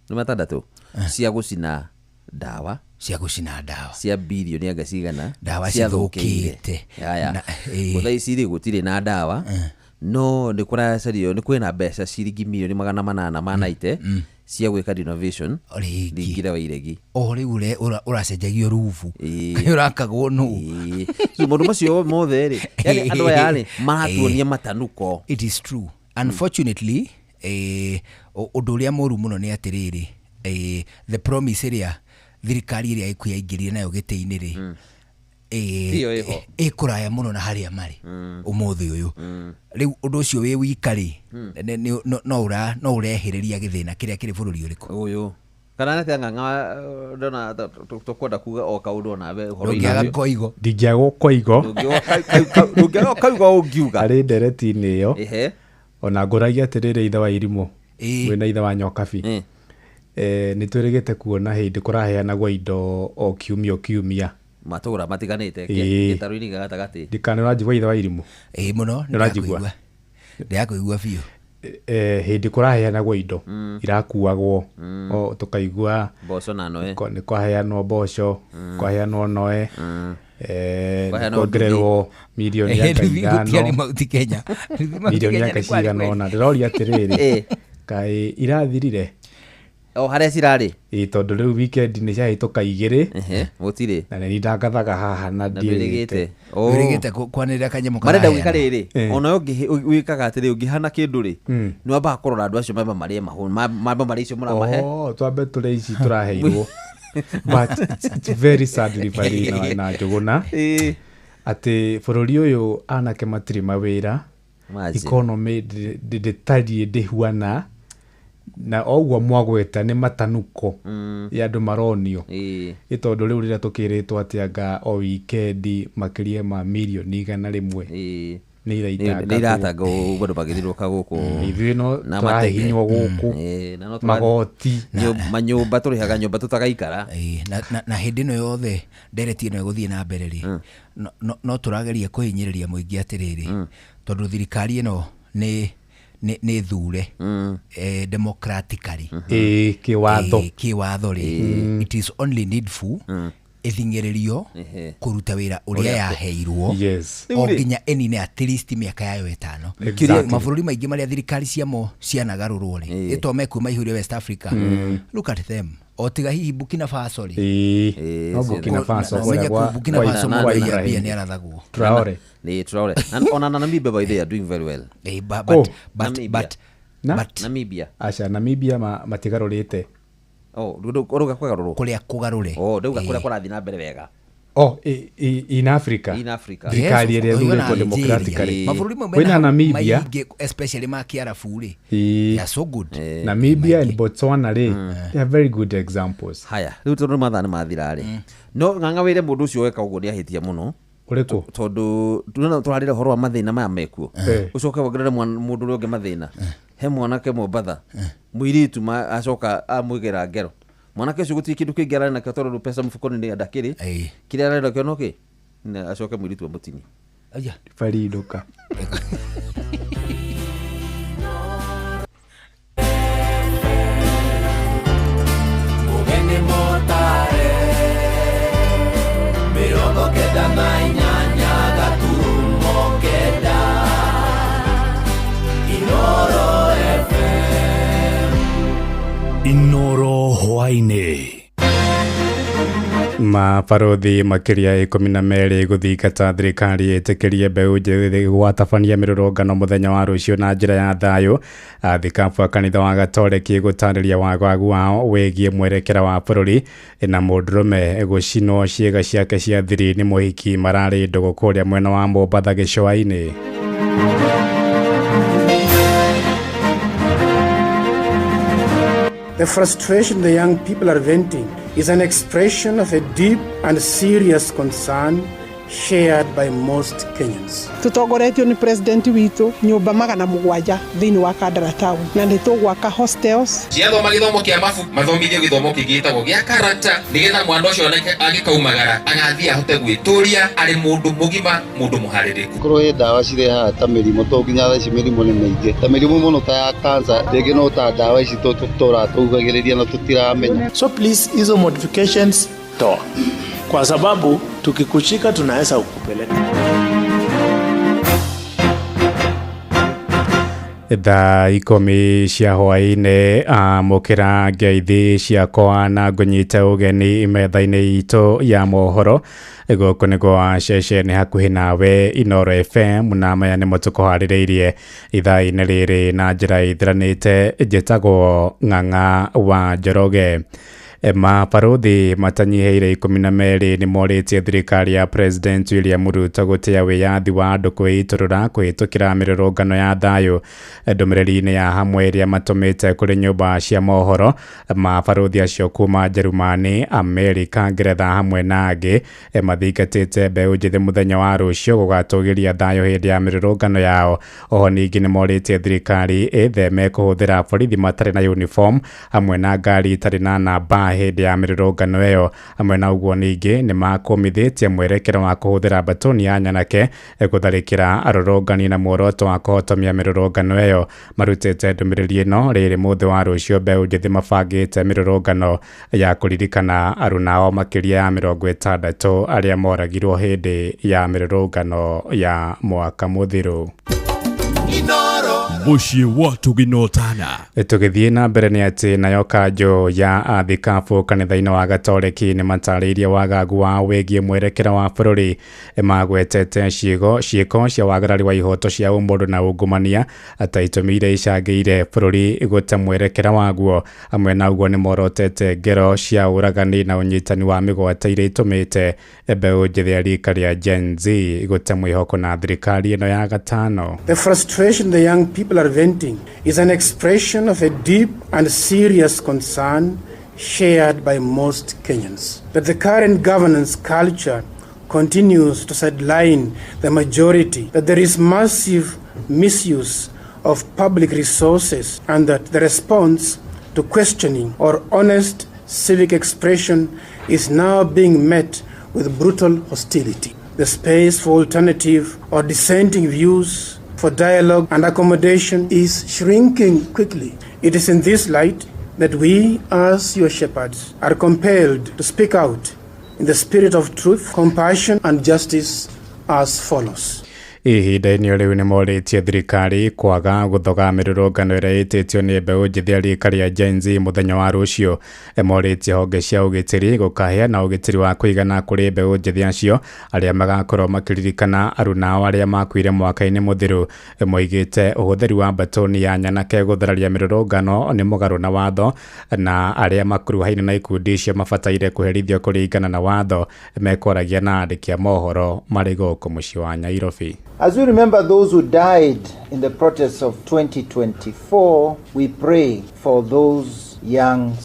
ni matandatu cia gucina dawa cia bilioni anga cigana dawa cithukite haya gutha iciri gutire na dawa no ni kuracario ni kwina mbeca ciringi milioni magana manana manaite cia gwika renovation ringire wa iregi riu uracenjagio rufu urakagwo nu mundu macio mothe ri yani andu aya ri maratuonia matanuko. It is true unfortunately undu uria moru muno ni atiriri the promise iria thirikari iria ikuyaingirire nayo gite-ini ri ikuraya muno na haria mari umuthi uyu riu undu ucio wi wikari no urehiriria githina kiria kiri bururi uriku uyu kana nete nganga ndona tukwenda kuga o kaundu nawe horo ina koigo ndingiago koigo ndungiago koigo ungiuga ari ndereti-ini iyo ona nguragia atiriri ithe wa Irimũ wina ithe wa Nyokabi ni twirigite kuona hindi kuraheanagwo indo o kiumia matura matiganite gitaru-ini gatagati ndikana urajigwa ithe wa Irimũ muno ndirajigwa ndiakuigua biũ hindi kuraheanagwo indo irakuagwo tukaigua mboco na noe ni kwaheanwo mboco kwaheanwo noe kuongererwo milioni ya ithano milioni ya kaigana ona ndiroria atiriri kai irathirire haria cirari tondu riu weekend ni ciahituka igiri gutire na ni ndagathaga haha na ndirigite kwanirira kanyamo marenda gwika riri ona yo wikaga atiri ungihana kindu ri ni wamba kurora andu acio mamba mari mahun mamba mari icio muramahe twambe turi ici turaheirwo but it's very sadly bari na njuguna ati bururi uyu anake matiri mawira economy nditari ndihuana na ogwo mwagweta ni matanuko ya andu maronio itondu riu rira tukiritwo atianga o weekend makiria ma milioni igana rimwe ni iraitanga ugo bagithiruka guku ithino na matehinywo guku magoti manyumba turihaga nyumba tutagaikara na hindi no yothe ndereti no iguthie na mbere ri no turageria kuhinyiriria muingi atiriri tondu thirikari ino ni thure democratically kiwatho ri it is only needful ithingererio kuruta wira uria yaheirwo o nginya enine at least miaka yayo 5 mabũrũri maingĩ maria thirikari ciamo cianagarũrwo ri itome kuma ihũria West Africa look at them otiga hihi Burkina Faso ri Burkina Faso Burkina Faso mwana pia ni arathagwo Traore and on Namibia by they are doing very well but Namibia acha Namibia matigarũrĩte uruga kugaruru kuria kugarure ndauga kuria kurathi na mbere wega in Africa thirikari iria thurĩtwo democratically wina Namibia especially ma Kiarabu ri they are so good Namibia and Botswana ri they are very good examples haya riu tondu mathani mathira ri no nganga wire mundu ucio weka uguo ni ahitia muno uriku tondu turarira horo wa mathina maya mekuo ucoke wongerere mundu uria ungi mathina he mwanake Mombatha muiritu acoka amwigera ngero mwanake ucio guti kindu kingera na katororo pesa mfukoni ni adakiri kiria arenda kiono ki na acoke muiritu mutini aya faridoka Mugeni motare mirongo kenda na inyanya gaturumo kenda Inoro FM Inoro hwaine mabarothi makiria 12 guthingata thirikari itikirie mbeu njithi gwatabania mirurungano muthenya wa rucio na njira ya thayu athikabu a kanitha wa Gatoreki gutariria wagagu wao wigie mwerekera wa bururi na mundurume gucinwo ciega ciake cia thiri ni muhiki marari ndogo kuria mwena wa Mombatha gicua-ini. The frustration the young people are venting is an expression of a deep and serious concern shared by most Kenyans. Tutongoretio ni president witu nyumba 700 thini wa Kandara town na nitugwaka hostels. Ciatho magithomo kia mafu mathomithio githomo kigitagwo gia character nigetha mwana ucio agikaumagara agathia hote gwituria ari mundu mugima mundu muhaririku. Kuro dawa cireha ta mirimo to nginya tha mirimo ni mingi ta mirimo muno ta ya cancer ndege no ta dawa ici tutora tugagiriria na tutiramenya. So please hizo modifications toa, kwa sababu tukikushika tunaweza kukupeleka. Thaa 10 cia hwaĩ-inĩ amũkĩra ngeithi ciakwa na ngũnyite ũgeni metha-inĩ itũ ya mohoro gũkũ nĩ gwa ceceni hakuhĩ nawe Inooro FM na maya nĩmo tũkũharĩrĩirie ithaa-inĩ rĩrĩ na njĩra itiranĩte. Njĩtagwo Ng'ang'a wa Njoroge. Mabarothi matanyiheire 12 nĩ morĩtie thirikari ya President William Ruto gũtĩa wĩyathi wa andũ kwĩitũrũra kũhĩtũkĩra mĩrũrũngano ya thayũ. Ndũmĩrĩri-inĩ ya hamwe ĩrĩa matũmĩte kũrĩ nyũmba cia mohoro, mabarothi acio kuma Njerumani, Amerika, Ngeretha hamwe na angĩ mathingatĩte mbeũ njĩthĩ mũthenya wa rũciũ gũgatũgĩria thayũ hĩndĩ ya mĩrũrũngano yao. Oho ningĩ nĩ morĩtie thirikari ĩtheme kũhũthĩra borithi matarĩ na uniform hamwe na ngari itarĩ na namba hĩndĩ ya mĩrũrũngano ĩyo. Hamwe na ũguo ningĩ nĩ makũmithĩtie mwerekero wa kũhũthĩra batoni ya nyanake gũtharĩkĩra arũrũngani na muoroto wa kũhotomia mĩrũrũngano ĩyo. Marutĩte ndũmĩrĩri ĩno rĩrĩ mũthĩ wa rũciũ mbeũ njĩthĩ mabangĩte mĩrũrũngano ya kũririkana aruna ao makĩria ya 60 arĩa moragirwo hĩndĩ ya mĩrũrũngano ya mwaka mũthiru. Muciĩ wa Tuginotana. Tũgĩthiĩ na mbere nĩ atĩ nayo kanjũ ya athikabu kanitha-inĩ wa Gatoreki nĩ matarĩirie wagagu wa wĩgiĩ mwerekero wa bũrũri. Magwetete ciĩko cia wagarari wa ihoto cia ũmũndũ na ungumania ta itũmi iria icangĩire bũrũri gũte mwerekero waguo. Hamwe na ũguo nĩ morotete ngero cia ũragani na ũnyitani wa mĩgwate iria itũmĩte mbeũ njĩthĩ ya rika rĩa Gen Z gũte mwĩhoko na thirikari ĩno ya gatano. The frustration the young people are venting is an expression of a deep and serious concern shared by most Kenyans. That the current governance culture continues to sideline the majority, that there is massive misuse of public resources, and that the response to questioning or honest civic expression is now being met with brutal hostility. The space for alternative or dissenting views, for dialogue and accommodation is shrinking quickly. It is in this light that we, as your shepherds, are compelled to speak out in the spirit of truth, compassion and justice as follows. Ihinda-inĩ rĩu nĩ morĩtie thirikari kwaga gũthoga mĩrũrũngano ĩrĩa ĩtĩtio nĩ mbeũ njĩthĩ ya rika rĩa Gen Z mũthenya wa rũciũ. Morĩtie honge cia ũgitĩri gũkaheana ũgitĩri wa kũigana kũrĩ mbeũ njĩthĩ acio arĩa magakorwo makĩririkana aruna ao arĩa makuire mwaka-inĩ mũthiru. Moigĩte ũhũthĩri wa batoni ya nyanake gũthararia mĩrũrũngano nĩ mũgarũ na watho na arĩa makuruhaine na ikundi icio mabataire kũherithio kũringana na watho. Mekwaragia na andĩki a mohoro marĩ gũkũ mũciĩ wa Nairobi. As we remember those who died in the protests of 2024, we pray for those young